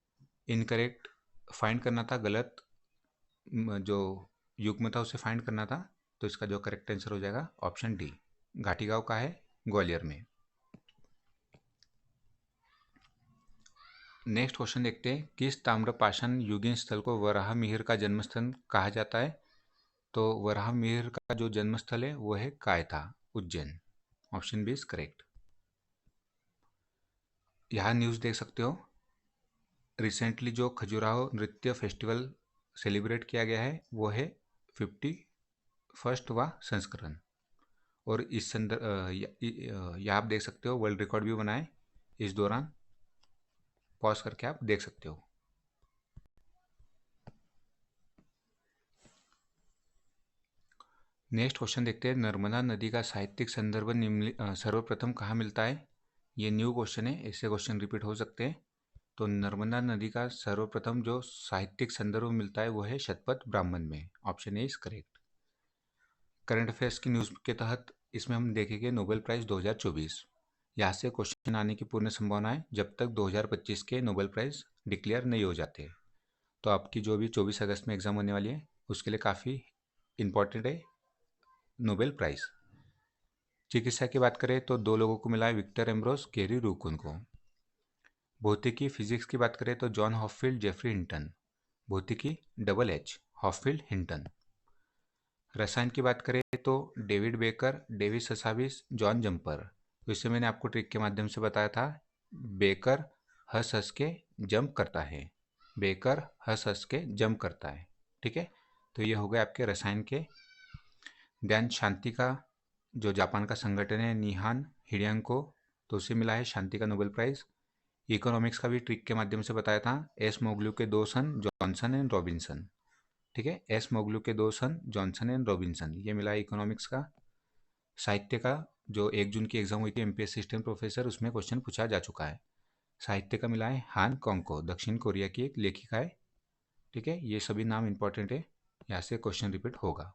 [SPEAKER 1] इनकरेक्ट फाइंड करना था, गलत जो युग्म था उसे फाइंड करना था, तो इसका जो करेक्ट आंसर हो जाएगा ऑप्शन डी, घाटी गांव का है ग्वालियर में। नेक्स्ट क्वेश्चन देखते हैं। किस ताम्रपाषाण युगीन स्थल को वराह मिहिर का जन्मस्थल कहा जाता है? तो वराह मिहिर का जो जन्मस्थल है वो है Kayatha, Ujjain. Option B is correct. यहाँ न्यूज़ देख सकते हो, रिसेंटली जो खजुराहो नृत्य फेस्टिवल सेलिब्रेट किया गया है वो है 51वां संस्करण, और इस संदर्भ यहाँ आप देख सकते हो वर्ल्ड रिकॉर्ड भी बना है इस दौरान, पॉज करके आप देख सकते हो। नेक्स्ट क्वेश्चन देखते हैं। नर्मदा नदी का साहित्यिक संदर्भ सर्वप्रथम कहाँ मिलता है? ये न्यू क्वेश्चन है, ऐसे क्वेश्चन रिपीट हो सकते हैं। तो नर्मदा नदी का सर्वप्रथम जो साहित्यिक संदर्भ मिलता है वो है शतपथ ब्राह्मण में। Option A is correct. Current affairs की न्यूज़ के तहत इसमें हम देखेंगे नोबेल प्राइज़ 2024। यहाँ से क्वेश्चन आने की पूर्ण संभावना है जब तक 2025 के नोबेल प्राइज़ डिक्लेयर नहीं हो जाते। तो आपकी जो भी 24 अगस्त में एग्ज़ाम होने वाली है उसके लिए काफ़ी इम्पॉर्टेंट है नोबेल प्राइज़। चिकित्सा की बात करें तो 2 लोगों को मिला है, विक्टर एम्ब्रोस, केरी रूकुन को। भौतिकी फिजिक्स की बात करें तो जॉन हॉपफील्ड, जेफरी हिंटन। भौतिकी डबल H, हॉपफील्ड, हिंटन। रसायन की बात करें तो David baker, Davis Hassabis, John jumper. तो इसे मैंने आपको ट्रिक के माध्यम से बताया था। बेकर हंस हंस के जंप करता है, बेकर हंस हंस के जंप करता है। ठीक है, तो ये हो गए आपके रसायन के। ध्यान शांति का जो जापान का संगठन है निहान हिडियांको, तो उसे मिला है शांति का नोबेल प्राइज़। इकोनॉमिक्स का भी ट्रिक के माध्यम से बताया था, एस मोगलू के 2 सन जॉनसन एंड रॉबिन्सन। ठीक है, एस मोगलू के 2 सन जॉनसन एंड रॉबिन्सन, ये मिला है इकोनॉमिक्स का। साहित्य का जो 1 जून की एग्जाम हुई थी एमपीएस सिस्टम प्रोफेसर, उसमें क्वेश्चन पूछा जा चुका है। साहित्य का मिला है हान कोंगको, दक्षिण कोरिया की एक लेखिका है। ठीक है, ये सभी नाम इंपॉर्टेंट है, यहाँ से क्वेश्चन रिपीट होगा।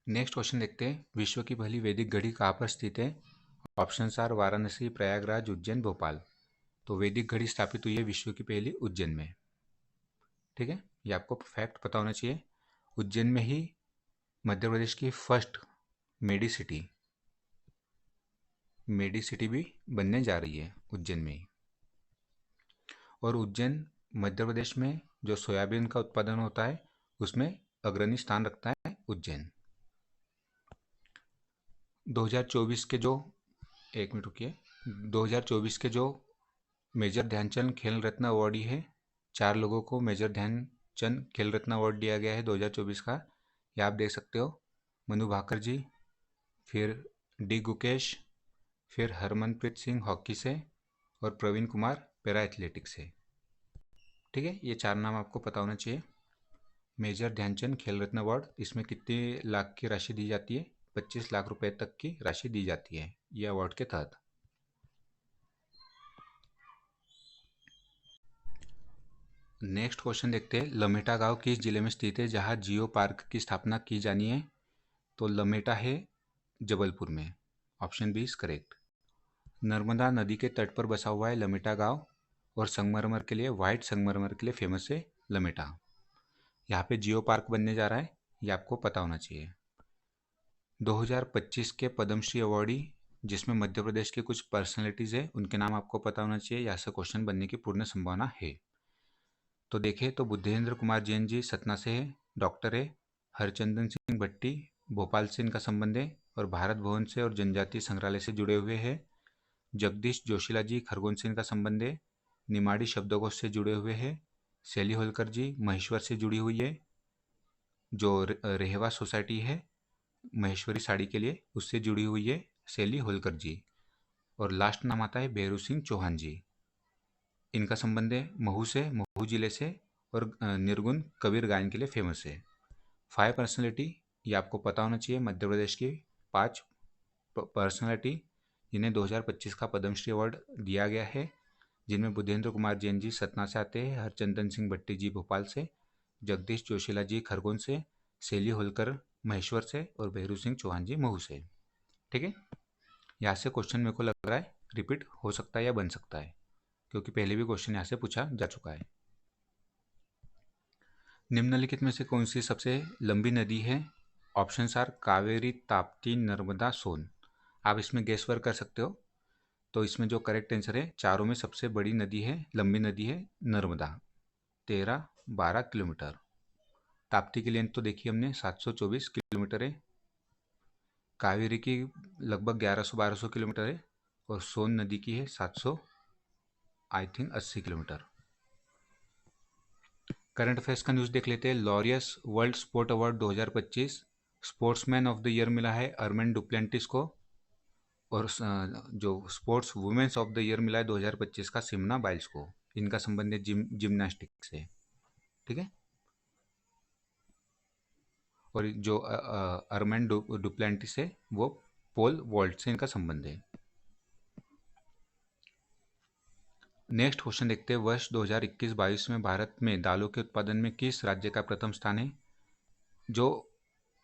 [SPEAKER 1] नेक्स्ट क्वेश्चन देखते हैं, विश्व की पहली वैदिक घड़ी कहाँ पर स्थित है? Option are Varanasi, Prayagraj, Ujjain, Bhopal. तो वैदिक घड़ी स्थापित हुई है विश्व की पहली उज्जैन में। ठीक है, ये आपको फैक्ट पता होना चाहिए। उज्जैन में ही मध्य प्रदेश की फर्स्ट मेडी सिटी भी बनने जा रही है उज्जैन में ही। और उज्जैन मध्य प्रदेश में जो सोयाबीन का उत्पादन होता है उसमें अग्रणी स्थान रखता है उज्जैन। 2024 के जो 1 मिनट रुकिए, 2024 के जो मेजर ध्यानचंद खेल रत्न अवार्डी है, 4 लोगों को मेजर ध्यानचंद खेल रत्न अवार्ड दिया गया है 2024 का। ये आप देख सकते हो, मनु भाकर जी, फिर डी गुकेश, फिर हरमनप्रीत सिंह हॉकी से, और प्रवीण कुमार पैरा एथलेटिक्स से। ठीक है, ये 4 नाम आपको पता होना चाहिए। मेजर ध्यानचंद खेल रत्न अवार्ड, इसमें कितने लाख की राशि दी जाती है? 25 लाख रुपए तक की राशि दी जाती है ये अवार्ड के तहत। नेक्स्ट क्वेश्चन देखते हैं, लमेटा गांव किस जिले में स्थित है जहां जियो पार्क की स्थापना की जानी है? तो लमेटा है जबलपुर में, option B is correct. Narmada नदी के तट पर बसा हुआ है लमेटा गांव, और संगमरमर के लिए, वाइट संगमरमर के लिए फेमस है लमेटा। यहाँ पे जियो पार्क बनने जा रहा है, ये आपको पता होना चाहिए। 2025 के पद्मश्री अवार्डी जिसमें मध्य प्रदेश की कुछ पर्सनैलिटीज है, उनके नाम आपको पता होना चाहिए, यहाँ से क्वेश्चन बनने की पूर्ण संभावना है। तो देखें तो बुद्धेंद्र कुमार जैन जी सतना से है, डॉक्टर है। हरचंदन सिंह भट्टी भोपाल से इनका संबंध है और भारत भवन से और जनजातीय संग्रहालय से जुड़े हुए हैं। जगदीश जोशीला जी खरगोन से इनका संबंध है, निमाड़ी शब्दकोश से जुड़े हुए हैं। शैली होलकर जी महेश्वर से जुड़ी हुई है, जो रेहवा सोसाइटी है महेश्वरी साड़ी के लिए, उससे जुड़ी हुई है शैली होलकर जी। और लास्ट नाम आता है भैरू सिंह चौहान जी, इनका संबंध है महू से, महू जिले से, और निर्गुण कबीर गायन के लिए फेमस है। 5 पर्सनैलिटी, ये आपको पता होना चाहिए, मध्य प्रदेश की 5 पर्सनैलिटी जिन्हें 2025 का पद्मश्री अवार्ड दिया गया है, जिनमें बुद्धेंद्र कुमार जैन जी सतना से आते हैं, हरचंदन सिंह भट्टी जी भोपाल से, जगदीश जोशीला जी खरगोन से, शैली होलकर महेश्वर से, और भैरू सिंह चौहान जी महू से। ठीक है, यहाँ से क्वेश्चन मेरे को लग रहा है रिपीट हो सकता है या बन सकता है, क्योंकि पहले भी क्वेश्चन यहाँ से पूछा जा चुका है। निम्नलिखित में से कौन सी सबसे लंबी नदी है? ऑप्शन आर कावेरी, ताप्ती, नर्मदा, सोन। आप इसमें गेस वर्क कर सकते हो। तो इसमें जो करेक्ट आंसर है, चारों में सबसे बड़ी नदी है, लंबी नदी है नर्मदा, 13-12 किलोमीटर। ताप्ती की लेंथ तो देखी हमने 724 किलोमीटर है, कावेरी की लगभग 1100-1200 किलोमीटर है, और सोन नदी की है 700 I think 80 kilometre. Current affairs का न्यूज़ देख लेते हैं। Laureus World Sport Award 2025 sportsman of the year मिला है अर्मेन डुप्लेंटिस को, और जो sports women's of the year मिला है 2025 का सिमना बाइल्स को। इनका संबंध है जिम्नास्टिक्स से। ठीक है, और जो अर्मेन डुप्लेंटिस है वो पोल वॉल्ट से इनका संबंध है। नेक्स्ट क्वेश्चन देखते हैं, वर्ष 2021-22 में भारत में दालों के उत्पादन में किस राज्य का प्रथम स्थान है? जो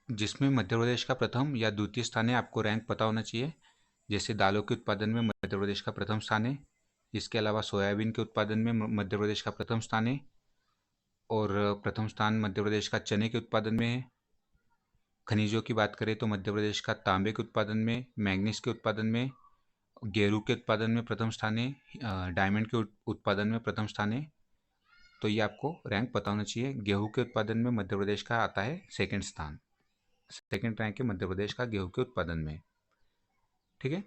[SPEAKER 1] जिसमें मध्य प्रदेश का प्रथम या द्वितीय स्थान है, आपको रैंक पता होना चाहिए। जैसे दालों के उत्पादन में मध्य प्रदेश का प्रथम स्थान है, इसके अलावा सोयाबीन के उत्पादन में मध्य प्रदेश का प्रथम स्थान है, और प्रथम स्थान मध्य प्रदेश का चने के उत्पादन में है। खनिजों की बात करें तो मध्य प्रदेश का तांबे के उत्पादन में, मैग्नीज के उत्पादन में, गेरू के उत्पादन में प्रथम स्थान है, डायमंड के उत्पादन में प्रथम स्थान है। तो ये आपको रैंक पता होना चाहिए। गेहूं के उत्पादन में मध्य प्रदेश का आता है सेकंड स्थान, सेकंड रैंक है मध्य प्रदेश का गेहूं के उत्पादन में। ठीक है,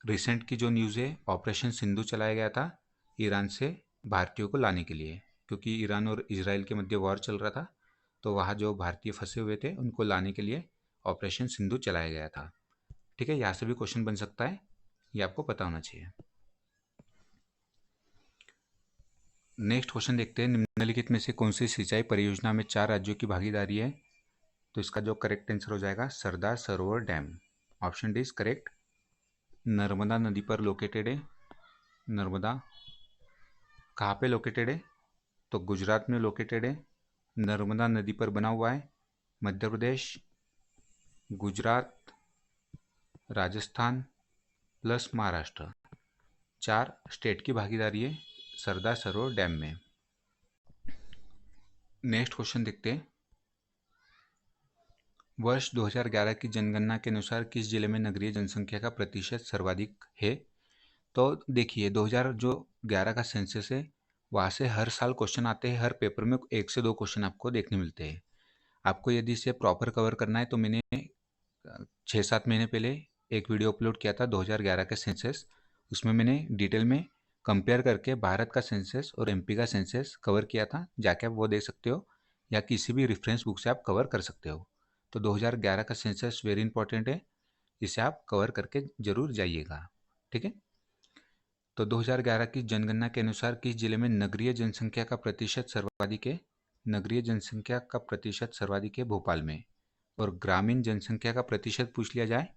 [SPEAKER 1] रिसेंट की जो न्यूज़ है, ऑपरेशन सिंधु चलाया गया था ईरान से भारतीयों को लाने के लिए, क्योंकि ईरान और इजराइल के मध्य वॉर चल रहा था, तो वहाँ जो भारतीय फंसे हुए थे उनको लाने के लिए ऑपरेशन सिंधु चलाया गया था। ठीक है, यहाँ से भी क्वेश्चन बन सकता है, ये आपको पता होना चाहिए। नेक्स्ट क्वेश्चन देखते हैं, निम्नलिखित में से कौन सी सिंचाई परियोजना में 4 राज्यों की भागीदारी है? तो इसका जो करेक्ट आंसर हो जाएगा Sardar Sarovar dam. Option D is correct. Narmada नदी पर लोकेटेड है। नर्मदा कहाँ पे लोकेटेड है? तो गुजरात में लोकेटेड है। नर्मदा नदी पर बना हुआ है। मध्य प्रदेश, गुजरात, राजस्थान प्लस महाराष्ट्र, 4 स्टेट की भागीदारी है सरदार सरोवर डैम में। नेक्स्ट क्वेश्चन देखते हैं, वर्ष 2011 की जनगणना के अनुसार किस जिले में नगरीय जनसंख्या का प्रतिशत सर्वाधिक है? तो देखिए 2011 का सेंसस है, वहाँ से हर साल क्वेश्चन आते हैं, हर पेपर में 1 से 2 क्वेश्चन आपको देखने मिलते हैं। आपको यदि इसे प्रॉपर कवर करना है तो मैंने 6-7 महीने पहले एक वीडियो अपलोड किया था 2011 के सेंसस, उसमें मैंने डिटेल में कंपेयर करके भारत का सेंसस और एमपी का सेंसस कवर किया था, जाके आप वो देख सकते हो या किसी भी रेफरेंस बुक से आप कवर कर सकते हो। तो 2011 का सेंसस वेरी इंपॉर्टेंट है, इसे आप कवर करके जरूर जाइएगा। ठीक है, तो 2011 की जनगणना के अनुसार किस जिले में नगरीय जनसंख्या का प्रतिशत सर्वाधिक है? नगरीय जनसंख्या का प्रतिशत सर्वाधिक है भोपाल में। और ग्रामीण जनसंख्या का प्रतिशत पूछ लिया जाए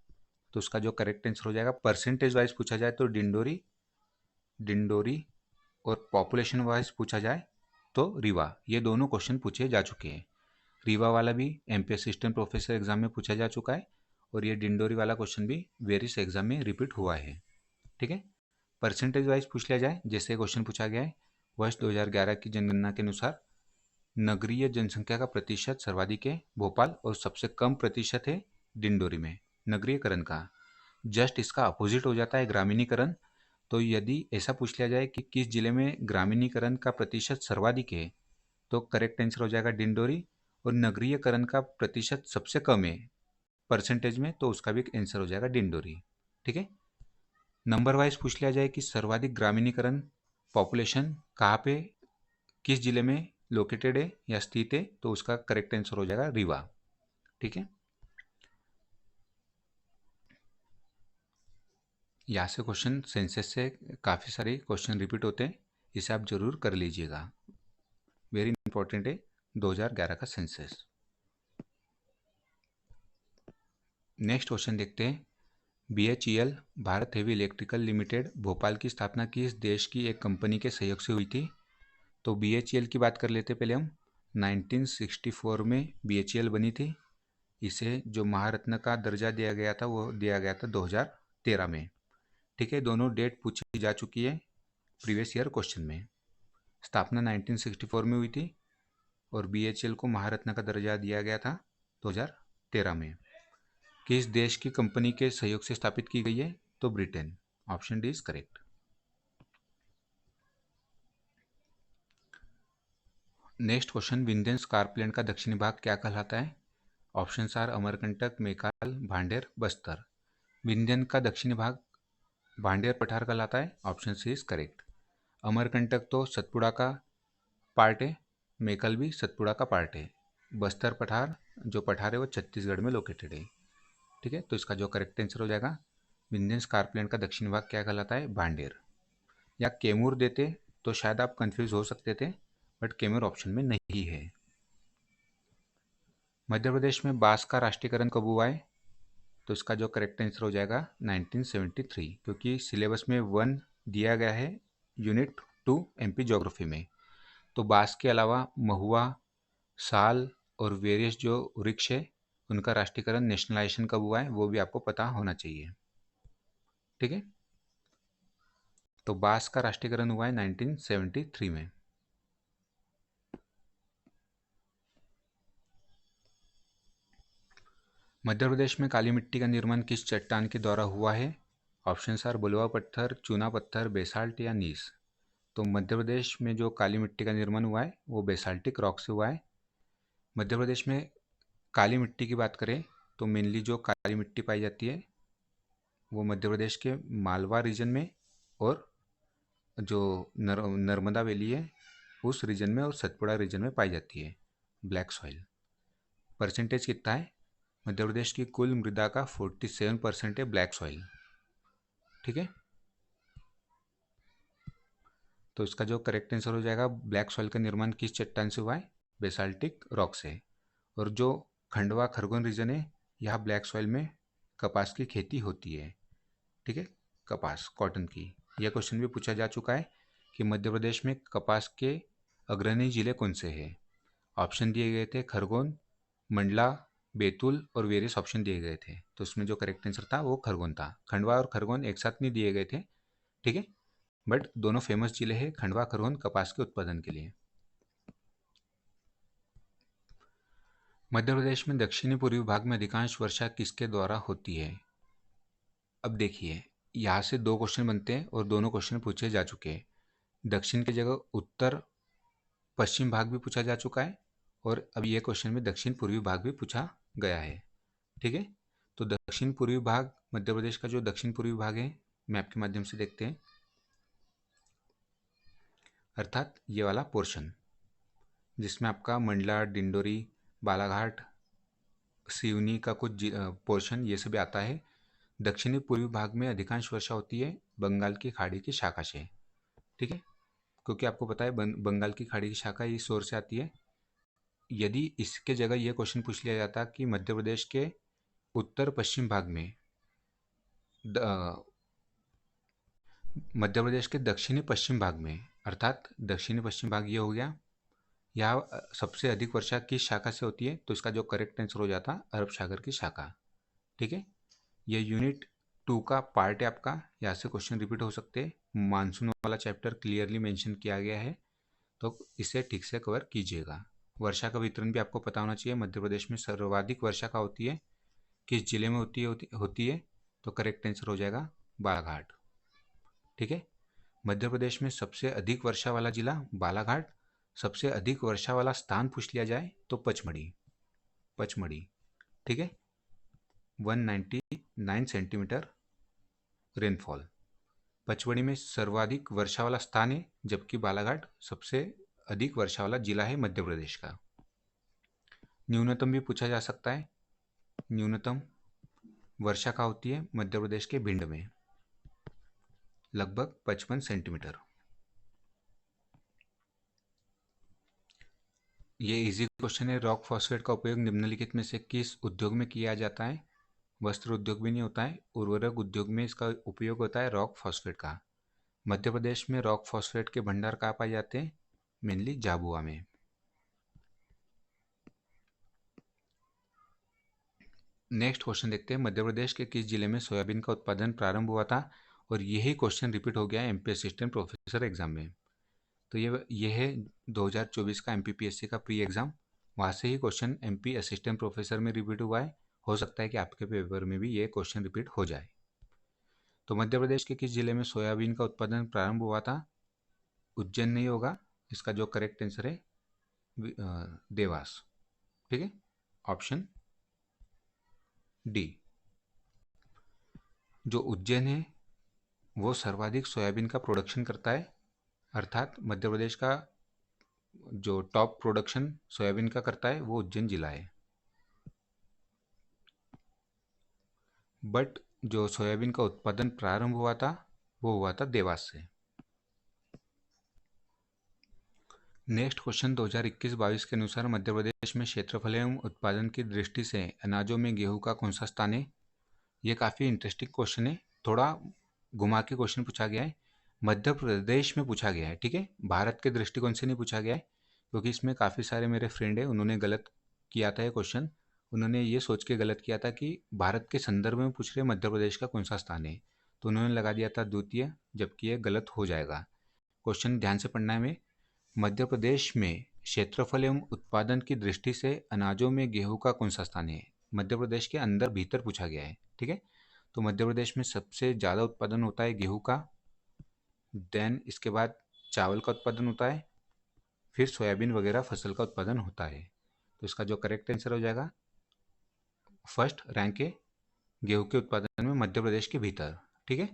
[SPEAKER 1] तो उसका जो करेक्ट आंसर हो जाएगा, परसेंटेज वाइज पूछा जाए तो डिंडोरी, डिंडोरी, और पॉपुलेशन वाइज पूछा जाए तो रीवा। ये दोनों क्वेश्चन पूछे जा चुके हैं। रीवा वाला भी एमपी असिस्टेंट प्रोफेसर एग्जाम में पूछा जा चुका है और ये डिंडोरी वाला क्वेश्चन भी वेरियस एग्जाम में रिपीट हुआ है। ठीक है, परसेंटेज वाइज पूछ लिया जाए, जैसे क्वेश्चन पूछा गया है, वर्ष 2011 की जनगणना के अनुसार नगरीय जनसंख्या का प्रतिशत सर्वाधिक है भोपाल और सबसे कम प्रतिशत है डिंडोरी में नगरीयकरण का। जस्ट इसका अपोजिट हो जाता है ग्रामीणीकरण। तो यदि ऐसा पूछ लिया जाए कि किस जिले में ग्रामीणीकरण का प्रतिशत सर्वाधिक है तो करेक्ट आंसर हो जाएगा डिंडोरी, और नगरीयकरण का प्रतिशत सबसे कम है परसेंटेज में तो उसका भी आंसर हो जाएगा डिंडोरी। ठीक है, नंबर वाइज पूछ लिया जाए कि सर्वाधिक ग्रामीणीकरण पॉपुलेशन कहाँ पे किस जिले में लोकेटेड है या स्थित है तो उसका करेक्ट आंसर हो जाएगा रीवा। ठीक है, यहाँ से क्वेश्चन सेंसस से काफ़ी सारे क्वेश्चन रिपीट होते हैं, इसे आप जरूर कर लीजिएगा, वेरी इंपॉर्टेंट है 2011 का सेंसस। नेक्स्ट क्वेश्चन देखते हैं, BHEL Bharat heavy electrical limited Bhopal की स्थापना किस देश की एक कंपनी के सहयोग से हुई थी? तो BHEL की बात कर लेते पहले हम। 1964 में BHEL बनी थी। इसे जो महारत्न का दर्जा दिया गया था वो दिया गया था 2013 में। ठीक है, दोनों डेट पूछी जा चुकी है प्रीवियस ईयर क्वेश्चन में। स्थापना 1964 में हुई थी और BHEL को महारत्न का दर्जा दिया गया था 2013 में। किस देश की कंपनी के सहयोग से स्थापित की गई है? तो Britain. Option D is correct. Next question, Vindhyan scarpland का दक्षिणी भाग क्या कहलाता है? Option are Amarkantak, Maikal, Bhander, Bastar. विंध्यन का दक्षिणी भाग भांडेर पठार कहलाता है। Option C is correct. Amarkantak तो सतपुड़ा का पार्ट है, मैकाल भी सतपुड़ा का पार्ट है। बस्तर पठार जो पठार है वो छत्तीसगढ़ में लोकेटेड है। ठीक है, तो इसका जो करेक्ट आंसर हो जाएगा, विंध्यन स्कार्पलैंड का दक्षिणी भाग क्या कहलाता है? भांडेर। या कैमूर देते तो शायद आप कंफ्यूज हो सकते थे, बट कैमूर ऑप्शन में नहीं है। मध्य प्रदेश में बांस का राष्ट्रीयकरण कब हुआ है? तो इसका जो करेक्ट आंसर हो जाएगा 1973, क्योंकि सिलेबस में 1 दिया गया है यूनिट 2 एमपी ज्योग्राफी में। तो बांस के अलावा महुआ, साल और वेरियस जो वृक्ष है उनका राष्ट्रीयकरण नेशनलाइजेशन कब हुआ है वो भी आपको पता होना चाहिए। ठीक है, तो बांस का राष्ट्रीयकरण हुआ है 1973 में। मध्य प्रदेश में काली मिट्टी का निर्माण किस चट्टान के द्वारा हुआ है? ऑप्शन आर बलुआ पत्थर, चूना पत्थर, बेसाल्ट या नीस। तो मध्य प्रदेश में जो काली मिट्टी का निर्माण हुआ है वो बेसाल्टिक रॉक से हुआ है। मध्य प्रदेश में काली मिट्टी की बात करें तो मेनली जो काली मिट्टी पाई जाती है वो मध्य प्रदेश के मालवा रीजन में और जो नर्मदा वैली है उस रीजन में और सतपुड़ा रीजन में पाई जाती है ब्लैक सॉइल। परसेंटेज कितना है? मध्य प्रदेश की कुल मृदा का 47% है ब्लैक सॉइल। ठीक है, तो इसका जो करेक्ट आंसर हो जाएगा, ब्लैक सॉइल का निर्माण किस चट्टान से हुआ है? बेसाल्टिक रॉक से। और जो खंडवा खरगोन रीजन है, यहाँ ब्लैक सॉइल में कपास की खेती होती है। ठीक है, कपास, कॉटन की। यह क्वेश्चन भी पूछा जा चुका है कि मध्य प्रदेश में कपास के अग्रणी जिले कौन से हैं। ऑप्शन दिए गए थे खरगोन, मंडला, बैतूल और वेरियस ऑप्शन दिए गए थे। तो उसमें जो करेक्ट आंसर था वो खरगोन था। खंडवा और खरगोन एक साथ नहीं दिए गए थे, ठीक है, बट दोनों फेमस जिले हैं खंडवा खरगोन कपास के उत्पादन के लिए। मध्य प्रदेश में दक्षिणी पूर्वी भाग में अधिकांश वर्षा किसके द्वारा होती है? अब देखिए, यहाँ से दो क्वेश्चन बनते हैं और दोनों क्वेश्चन पूछे जा चुके हैं। दक्षिण की जगह उत्तर पश्चिम भाग भी पूछा जा चुका है और अब ये क्वेश्चन में दक्षिण पूर्वी भाग भी पूछा गया है। ठीक है, तो दक्षिण पूर्वी भाग, मध्य प्रदेश का जो दक्षिण पूर्वी भाग है, मैप के माध्यम से देखते हैं, अर्थात ये वाला पोर्शन जिसमें आपका मंडला, डिंडोरी, बालाघाट, सिवनी का कुछ पोर्शन ये सब आता है। दक्षिणी पूर्वी भाग में अधिकांश वर्षा होती है बंगाल की खाड़ी की शाखा से। ठीक है, क्योंकि आपको पता है बंगाल की खाड़ी की शाखा इस ओर से आती है। यदि इसके जगह यह क्वेश्चन पूछ लिया जाता कि मध्य प्रदेश के उत्तर पश्चिम भाग में, मध्य प्रदेश के दक्षिणी पश्चिम भाग में, अर्थात दक्षिणी पश्चिम भाग ये हो गया, यहाँ सबसे अधिक वर्षा किस शाखा से होती है? तो इसका जो करेक्ट आंसर हो जाता अरब सागर की शाखा। ठीक है, ये यूनिट 2 का पार्ट है आपका, यहाँ से क्वेश्चन रिपीट हो सकते हैं। मानसून वाला चैप्टर क्लियरली मेंशन किया गया है, तो इसे ठीक से कवर कीजिएगा। वर्षा का वितरण भी आपको पता होना चाहिए। मध्य प्रदेश में सर्वाधिक वर्षा का होती है, किस जिले में होती है? तो करेक्ट आंसर हो जाएगा बालाघाट। ठीक है, मध्य प्रदेश में सबसे अधिक वर्षा वाला जिला बालाघाट। सबसे अधिक वर्षा वाला स्थान पूछ लिया जाए तो पचमढ़ी। पचमढ़ी, ठीक है, 199 सेंटीमीटर रेनफॉल। पचमढ़ी में सर्वाधिक वर्षा वाला स्थान है, जबकि बालाघाट सबसे अधिक वर्षा वाला जिला है मध्य प्रदेश का। न्यूनतम भी पूछा जा सकता है। न्यूनतम वर्षा का होती है मध्य प्रदेश के भिंड में, लगभग 55 सेंटीमीटर। ये इजी क्वेश्चन है। रॉक फॉस्फेट का उपयोग निम्नलिखित में से किस उद्योग में किया जाता है? वस्त्र उद्योग भी नहीं होता है, उर्वरक उद्योग में इसका उपयोग होता है रॉक फॉस्फेट का। मध्य प्रदेश में रॉक फॉस्फेट के भंडार कहाँ पाए जाते हैं? मेनली झाबुआ में। नेक्स्ट क्वेश्चन देखते हैं, मध्य प्रदेश के किस जिले में सोयाबीन का उत्पादन प्रारंभ हुआ था? और यही क्वेश्चन रिपीट हो गया है एमपी असिस्टेंट प्रोफेसर एग्जाम में। तो ये है 2024 का एमपीपीएससी का प्री एग्जाम, वहाँ से ही क्वेश्चन एमपी असिस्टेंट प्रोफेसर में रिपीट हुआ है। हो सकता है कि आपके पेपर में भी ये क्वेश्चन रिपीट हो जाए। तो मध्य प्रदेश के किस जिले में सोयाबीन का उत्पादन प्रारंभ हुआ था? उज्जैन नहीं होगा, इसका जो करेक्ट आंसर है देवास। ठीक है, ऑप्शन डी। जो उज्जैन है वो सर्वाधिक सोयाबीन का प्रोडक्शन करता है, अर्थात मध्य प्रदेश का जो टॉप प्रोडक्शन सोयाबीन का करता है वो उज्जैन जिला है। बट जो सोयाबीन का उत्पादन प्रारंभ हुआ था वो हुआ था देवास से। नेक्स्ट क्वेश्चन 2021-22 के अनुसार मध्य प्रदेश में क्षेत्रफल एवं उत्पादन की दृष्टि से अनाजों में गेहूं का कौन सा स्थान है? ये काफ़ी इंटरेस्टिंग क्वेश्चन है, थोड़ा घुमा के क्वेश्चन पूछा गया है। मध्य प्रदेश में पूछा गया है, ठीक है, भारत के दृष्टिकोण से नहीं पूछा गया है, क्योंकि इसमें काफ़ी सारे मेरे फ्रेंड हैं, उन्होंने गलत किया था ये क्वेश्चन। उन्होंने ये सोच के गलत किया था कि भारत के संदर्भ में पूछ रहे मध्य प्रदेश का कौन सा स्थान है, तो उन्होंने लगा दिया था द्वितीय, जबकि ये गलत हो जाएगा। क्वेश्चन ध्यान से पढ़ना है। में मध्य प्रदेश में क्षेत्रफल एवं उत्पादन की दृष्टि से अनाजों में गेहूं का कौन सा स्थान है? मध्य प्रदेश के अंदर भीतर पूछा गया है, ठीक है। तो मध्य प्रदेश में सबसे ज़्यादा उत्पादन होता है गेहूं का, देन इसके बाद चावल का उत्पादन होता है, फिर सोयाबीन वगैरह फसल का उत्पादन होता है। तो इसका जो करेक्ट आंसर हो जाएगा, फर्स्ट रैंक है गेहूं के उत्पादन में मध्य प्रदेश के भीतर, ठीक है।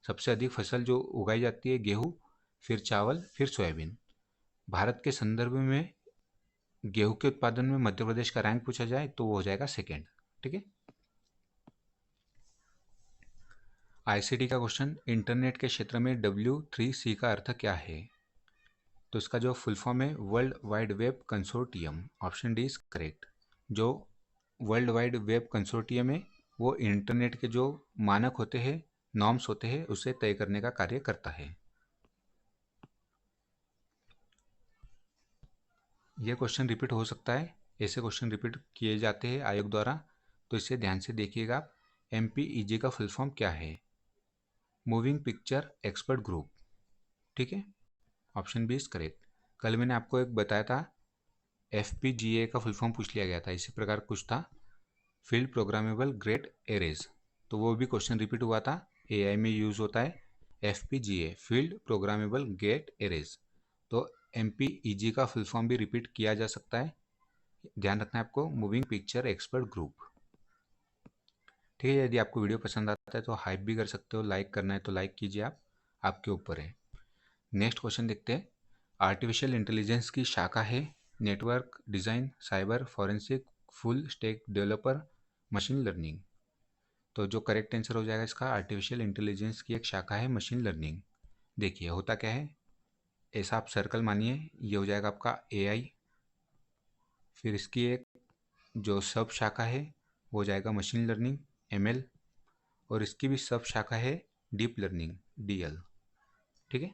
[SPEAKER 1] सबसे अधिक फसल जो उगाई जाती है गेहूं, फिर चावल, फिर सोयाबीन। भारत के संदर्भ में गेहूं के उत्पादन में मध्य प्रदेश का रैंक पूछा जाए तो वो हो जाएगा सेकेंड, ठीक है। आईसीटी का क्वेश्चन, इंटरनेट के क्षेत्र में W3C का अर्थ क्या है? तो इसका जो फुल फॉर्म है world wide web consortium, option D is correct. जो वर्ल्ड वाइड वेब कंसोर्टियम है वो इंटरनेट के जो मानक होते हैं, नॉर्म्स होते हैं, उसे तय करने का कार्य करता है। यह क्वेश्चन रिपीट हो सकता है, ऐसे क्वेश्चन रिपीट किए जाते हैं आयोग द्वारा, तो इसे ध्यान से देखिएगा आप। MPEG का फुल फॉर्म क्या है? मूविंग पिक्चर एक्सपर्ट ग्रुप, ठीक है, ऑप्शन बी इज करेक्ट। कल मैंने आपको एक बताया था, FPGA का फुल फॉर्म पूछ लिया गया था, इसी प्रकार कुछ था, फील्ड प्रोग्रामेबल गेट एरेज, तो वो भी क्वेश्चन रिपीट हुआ था। AI में यूज होता है FPGA, field programmable gate arrays, तो MPEG का फुल फॉर्म भी रिपीट किया जा सकता है, ध्यान रखना है आपको, मूविंग पिक्चर एक्सपर्ट ग्रुप। ठीक है, यदि आपको वीडियो पसंद आता है तो हाइप भी कर सकते हो, लाइक करना है तो लाइक कीजिए, आप आपके ऊपर है। नेक्स्ट क्वेश्चन देखते हैं। आर्टिफिशियल इंटेलिजेंस की शाखा है network design, cyber forensic, full stack developer, machine learning. तो जो करेक्ट आंसर हो जाएगा इसका, आर्टिफिशियल इंटेलिजेंस की एक शाखा है मशीन लर्निंग। देखिए होता क्या है, ऐसा आप सर्कल मानिए, ये हो जाएगा आपका AI, फिर इसकी एक जो सब शाखा है वो हो जाएगा मशीन लर्निंग ML, और इसकी भी सब शाखा है डीप लर्निंग DL। ठीक है,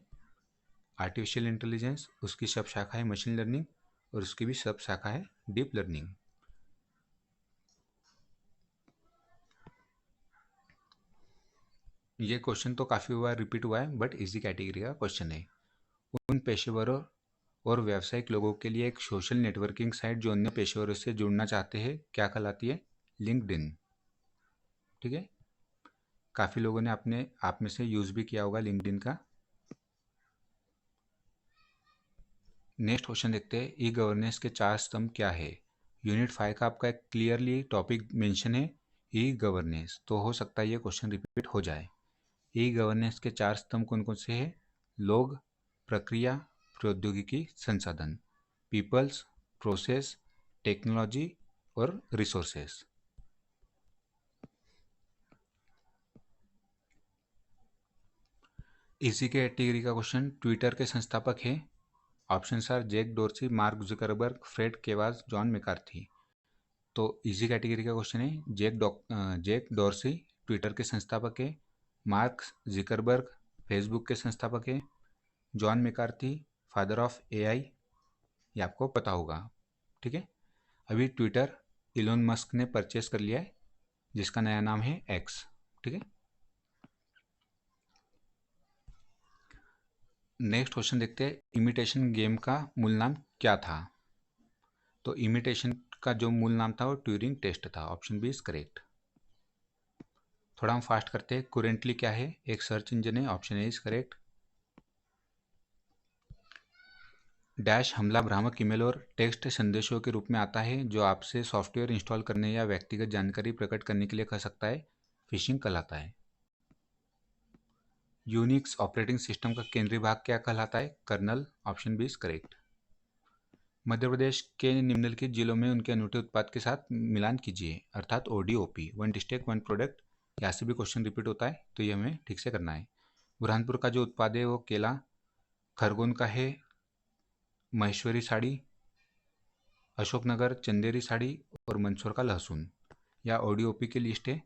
[SPEAKER 1] आर्टिफिशियल इंटेलिजेंस, उसकी सब शाखा है मशीन लर्निंग, और उसकी भी सब शाखा है डीप लर्निंग। ये क्वेश्चन तो काफ़ी बार रिपीट हुआ है, बट इजी कैटेगरी का क्वेश्चन है। उन पेशेवरों और व्यावसायिक लोगों के लिए एक सोशल नेटवर्किंग साइट जो अन्य पेशेवरों से जुड़ना चाहते हैं क्या कहलाती है? लिंक्डइन। ठीक है, काफ़ी लोगों ने अपने आप में से यूज़ भी किया होगा लिंक्डइन का। नेक्स्ट क्वेश्चन देखते हैं, ई गवर्नेंस के 4 स्तंभ क्या है? यूनिट 5 का आपका एक क्लियरली टॉपिक मेंशन है ई गवर्नेंस, तो हो सकता है ये क्वेश्चन रिपीट हो जाए। ई गवर्नेंस के 4 स्तंभ कौन कौन से हैं? लोग, प्रक्रिया, प्रौद्योगिकी, संसाधन, पीपल्स, प्रोसेस, टेक्नोलॉजी और रिसोर्सेस। इसी के कैटेगरी का क्वेश्चन, ट्विटर के संस्थापक हैं, option are Jack Dorsey, Mark Zuckerberg, Fred Kevas, John McCarthy. तो इसी कैटेगरी का क्वेश्चन है, जैक डोर्सी ट्विटर के संस्थापक है, मार्क जिकरबर्ग फेसबुक के संस्थापक है, John McCarthy father of AI, ये आपको पता होगा। ठीक है, अभी ट्विटर इलोन मस्क ने परचेस कर लिया है, जिसका नया नाम है X। ठीक है, नेक्स्ट क्वेश्चन देखते हैं, इमिटेशन गेम का मूल नाम क्या था? तो इमिटेशन का जो मूल नाम था वो ट्यूरिंग टेस्ट था, ऑप्शन बी इज करेक्ट। थोड़ा हम फास्ट करते हैं, कुरेंटली क्या है? एक सर्च इंजन है, option A is correct. Dash हमला भ्रामक ईमेल और टेक्स्ट संदेशों के रूप में आता है जो आपसे सॉफ्टवेयर इंस्टॉल करने या व्यक्तिगत जानकारी प्रकट करने के लिए कर सकता है, फिशिंग कहलाता है। यूनिक्स ऑपरेटिंग सिस्टम का केंद्रीय भाग क्या कहलाता है? कर्नल, option B is correct. Madhya Pradesh के निम्नलिखित जिलों में उनके अनूठे उत्पाद के साथ मिलान कीजिए, अर्थात ODOP, one district one product. यहाँ से भी क्वेश्चन रिपीट होता है, तो ये हमें ठीक से करना है। बुरहानपुर का जो उत्पाद है वो केला, खरगोन का है महेश्वरी साड़ी, अशोकनगर चंदेरी साड़ी, और मंदसौर का लहसुन। या ODOP की लिस्ट है,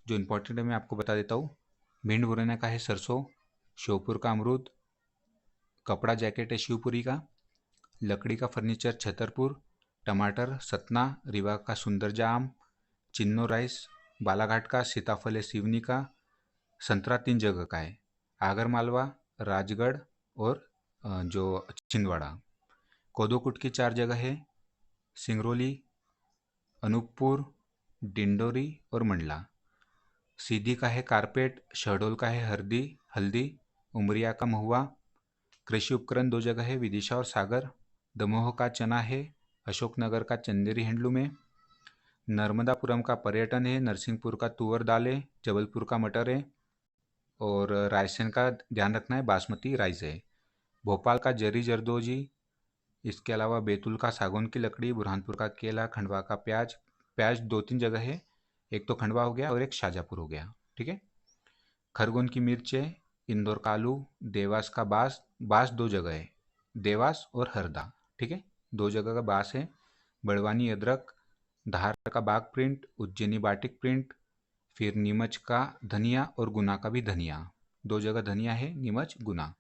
[SPEAKER 1] जो इंपॉर्टेंट है मैं आपको बता देता हूँ। भिंड मुरैना का है सरसों, श्योपुर का अमरूद, कपड़ा जैकेट है शिवपुरी का, लकड़ी का फर्नीचर छतरपुर, टमाटर सतना, रीवा का सुंदर जाम, चिन्नो राइस बालाघाट का, सीताफल है सिवनी का, संतरा 3 जगह का है, आगर मालवा, राजगढ़ और जो छिंदवाड़ा। कोदोकुट की 4 जगह है, सिंगरौली, अनूपपुर, डिंडोरी और मंडला। सीधी का है कारपेट, शहडोल का है हल्दी, उमरिया का महुआ। कृषि उपकरण 2 जगह है, विदिशा और सागर। दमोह का चना है, अशोकनगर का चंदेरी हैंडलूम है। नर्मदापुरम का पर्यटन है, नरसिंहपुर का तुअर दाल है, जबलपुर का मटर है, और रायसेन का ध्यान रखना है बासमती राइस है। भोपाल का जरी जरदोजी, इसके अलावा बैतूल का सागौन की लकड़ी, बुरहानपुर का केला, खंडवा का प्याज। प्याज 2-3 जगह है, एक तो खंडवा हो गया और एक शाजापुर हो गया। ठीक है। खरगोन की मिर्चें, इंदौर का आलू, देवास का बांस। बांस दो जगह है, देवास और हरदा। ठीक है, दो जगह का बांस है। बड़वानी अदरक, धार का बाग प्रिंट, उज्जैनी बाटिक प्रिंट, फिर नीमच का धनिया और गुना का भी धनिया। दो जगह धनिया है, नीमच गुना।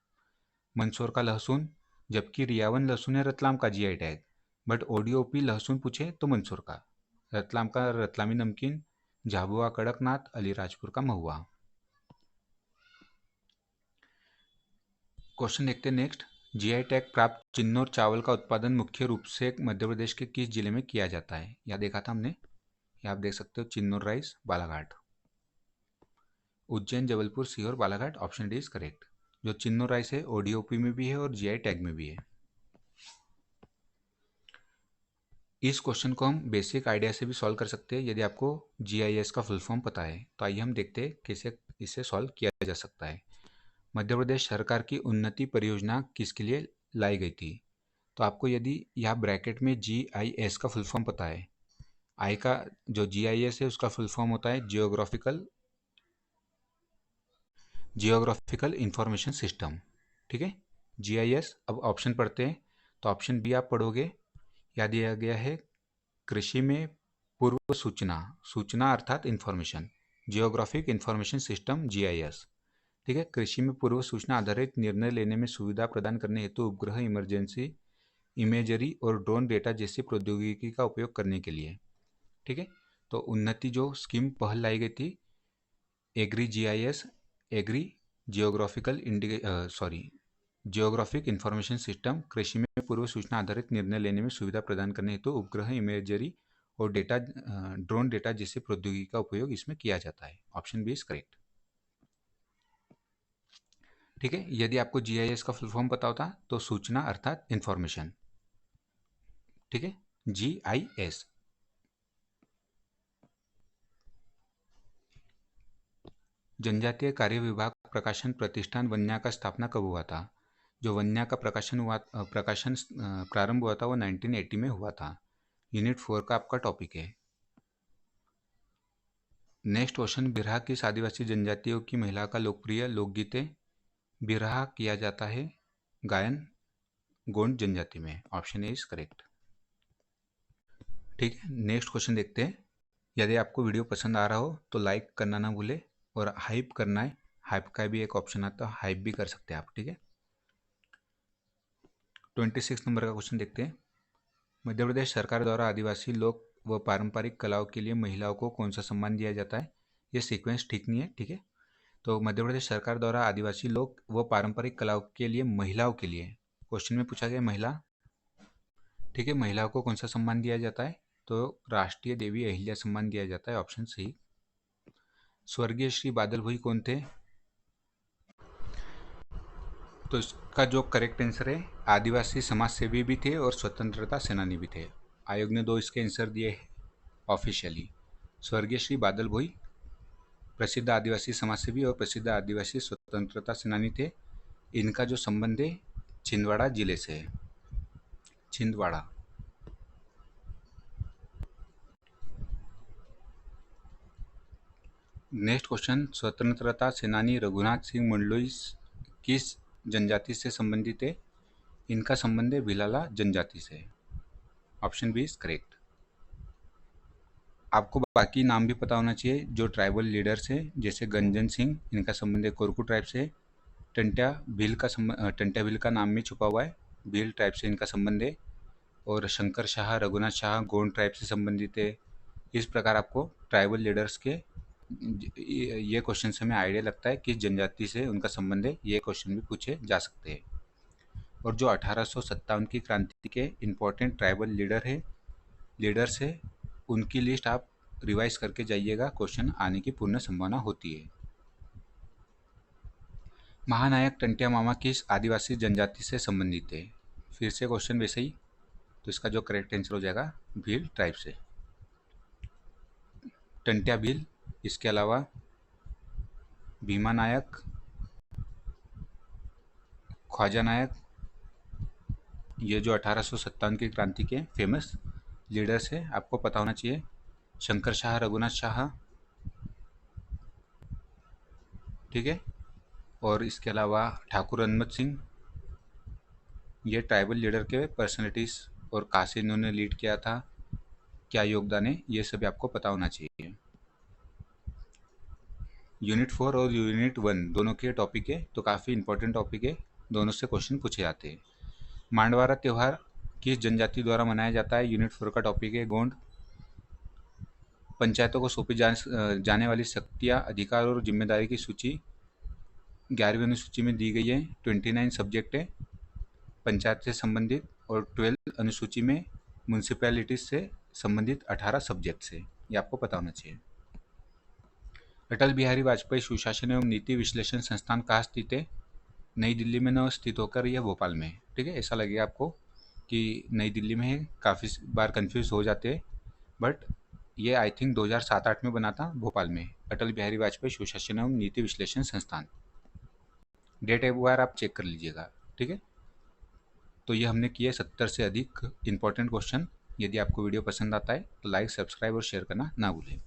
[SPEAKER 1] मंदसौर का लहसुन, जबकि रियावन लहसुन है रतलाम का जीआई टैग, बट ओडीओपी लहसुन पूछे तो मंदसौर का। रतलाम का रतलामी नमकीन, झाबुआ कड़कनाथ, अलीराजपुर का महुआ। क्वेश्चन देखते हैं नेक्स्ट। जीआई टैग प्राप्त चिन्नौर चावल का उत्पादन मुख्य रूप से मध्य प्रदेश के किस जिले में किया जाता है? यह देखा था हमने, ये आप देख सकते हो, Chinnaur rice, Balaghat. Ujjain, Jabalpur, Sehore, Balaghat. Option D is correct. जो चिन्नौर राइस है ओडीओपी में भी है और जीआई टैग में भी है। इस क्वेश्चन को हम बेसिक आइडिया से भी सॉल्व कर सकते हैं यदि आपको जीआईएस का फुल फॉर्म पता है। तो आइए हम देखते हैं कैसे इसे सॉल्व किया जा सकता है। मध्य प्रदेश सरकार की उन्नति परियोजना किसके लिए लाई गई थी? तो आपको यदि यहाँ ब्रैकेट में जीआईएस का फुल फॉर्म पता है, आई का जो जीआईएस है उसका फुल फॉर्म होता है जियोग्राफिकल इंफॉर्मेशन सिस्टम। ठीक है, जीआईएस। अब ऑप्शन पढ़ते हैं, तो ऑप्शन बी आप पढ़ोगे, या दिया गया है कृषि में पूर्व सूचना, सूचना अर्थात information, geographic information system GIS. ठीक है, कृषि में पूर्व सूचना आधारित निर्णय लेने में सुविधा प्रदान करने हेतु उपग्रह, इमरजेंसी इमेजरी और ड्रोन डेटा जैसी प्रौद्योगिकी का उपयोग करने के लिए। ठीक है, तो उन्नति जो स्कीम पहल लाई गई थी, agri GIS, agri geographical geographic information system, कृषि में पूर्व सूचना आधारित निर्णय लेने में सुविधा प्रदान करने हेतु उपग्रह, इमेजरी और डेटा, ड्रोन डेटा जैसी प्रौद्योगिकी का उपयोग इसमें किया जाता है। Option B is correct. ठीक है, यदि आपको जीआईएस का फुल फॉर्म पता होता तो सूचना अर्थात इंफॉर्मेशन। ठीक है, जीआईएस। जनजातीय कार्य विभाग प्रकाशन प्रतिष्ठान वन्या का स्थापना कब हुआ था? जो वन्या का प्रकाशन प्रारंभ हुआ था वो 1980 में हुआ था। यूनिट 4 का आपका टॉपिक है। नेक्स्ट क्वेश्चन, बिरहा किस आदिवासी जनजातियों की महिला का लोकप्रिय लोकगीत है? बिरहा किया जाता है गायन गोंड जनजाति में। Option A is correct. ठीक है, नेक्स्ट क्वेश्चन देखते हैं। यदि आपको वीडियो पसंद आ रहा हो तो लाइक करना ना भूले और हाइप करना है, हाइप का भी एक ऑप्शन आता है, हाइप भी कर सकते हैं आप। ठीक है, 26 नंबर का क्वेश्चन देखते हैं। मध्य प्रदेश सरकार द्वारा आदिवासी लोक व पारंपरिक कलाओं के लिए महिलाओं को कौन सा सम्मान दिया जाता है? ये सीक्वेंस ठीक नहीं है। ठीक है, तो मध्य प्रदेश सरकार द्वारा आदिवासी लोक व पारंपरिक कलाओं के लिए महिलाओं के लिए, क्वेश्चन में पूछा गया महिला। ठीक है, महिलाओं को कौन सा सम्मान दिया जाता है? तो राष्ट्रीय देवी अहिल्या सम्मान दिया जाता है। Option C. स्वर्गीय श्री बादल भोई कौन थे? तो इसका जो करेक्ट आंसर है, आदिवासी समाज सेवी भी थे और स्वतंत्रता सेनानी भी थे। आयोग ने दो इसके आंसर दिए हैं ऑफिशियली। स्वर्गीय श्री बादल भोई प्रसिद्ध आदिवासी समाजसेवी और प्रसिद्ध आदिवासी स्वतंत्रता सेनानी थे। इनका जो संबंध है छिंदवाड़ा जिले से है, छिंदवाड़ा। नेक्स्ट क्वेश्चन, स्वतंत्रता सेनानी रघुनाथ सिंह मंडलोई किस जनजाति से संबंधित है? इनका संबंध है भिलाला जनजाति से। Option B is correct. आपको बाकी नाम भी पता होना चाहिए जो ट्राइबल लीडर्स हैं, जैसे गंजन सिंह, इनका संबंध है कोरकू ट्राइब से। टंट्या भील का नाम में छुपा हुआ है, भील ट्राइब से इनका संबंध है। और शंकर शाह, रघुनाथ शाह गोंड ट्राइब से संबंधित है। इस प्रकार आपको ट्राइबल लीडर्स के ये क्वेश्चन से हमें आइडिया लगता है किस जनजाति से उनका संबंध है, ये क्वेश्चन भी पूछे जा सकते हैं। और जो 1857 की क्रांति के इम्पोर्टेंट ट्राइबल लीडर्स है, उनकी लिस्ट आप रिवाइज करके जाइएगा, क्वेश्चन आने की पूर्ण संभावना होती है। महानायक टंट्या मामा किस आदिवासी जनजाति से संबंधित है? फिर से क्वेश्चन वैसे ही, तो इसका जो करेक्ट आंसर हो जाएगा भील ट्राइब से। टंट्या भील, इसके अलावा भीमा नायक, ख्वाजा नायक, ये जो 1857 की क्रांति के फेमस लीडर्स है, आपको पता होना चाहिए। शंकर शाह, रघुनाथ शाह, ठीक है। और इसके अलावा ठाकुर अनमत सिंह, ये ट्राइबल लीडर के पर्सनैलिटीज़, और कहाँ से इन्होंने लीड किया था, क्या योगदान है, ये सभी आपको पता होना चाहिए। यूनिट 4 और यूनिट 1 दोनों के टॉपिक है, तो काफ़ी इंपॉर्टेंट टॉपिक है, दोनों से क्वेश्चन पूछे जाते हैं। मांडवारा त्यौहार किस जनजाति द्वारा मनाया जाता है, यूनिट 4 का टॉपिक है। गोंड। पंचायतों को सौंपी जाने वाली शक्तियाँ, अधिकार और जिम्मेदारी की सूची 11वीं अनुसूची में दी गई है। 29 सब्जेक्ट है पंचायत से संबंधित, और 12 अनुसूची में म्यूनसिपैलिटीज से संबंधित 18 सब्जेक्ट्स है, ये आपको पता होना चाहिए। अटल बिहारी वाजपेयी सुशासन एवं नीति विश्लेषण संस्थान कहाँ स्थित है, नई दिल्ली में न स्थित होकर यह भोपाल में है, ठीक है। ऐसा लगेगा आपको कि नई दिल्ली में है, काफ़ी बार कंफ्यूज हो जाते हैं, बट ये आई थिंक 2007-8 में बना था, भोपाल में अटल बिहारी वाजपेयी सुशासन एवं नीति विश्लेषण संस्थान। डेट एक बार आप चेक कर लीजिएगा, ठीक है। तो ये हमने किए 70 से अधिक इंपॉर्टेंट क्वेश्चन। यदि आपको वीडियो पसंद आता है तो लाइक, सब्सक्राइब और शेयर करना ना भूलें।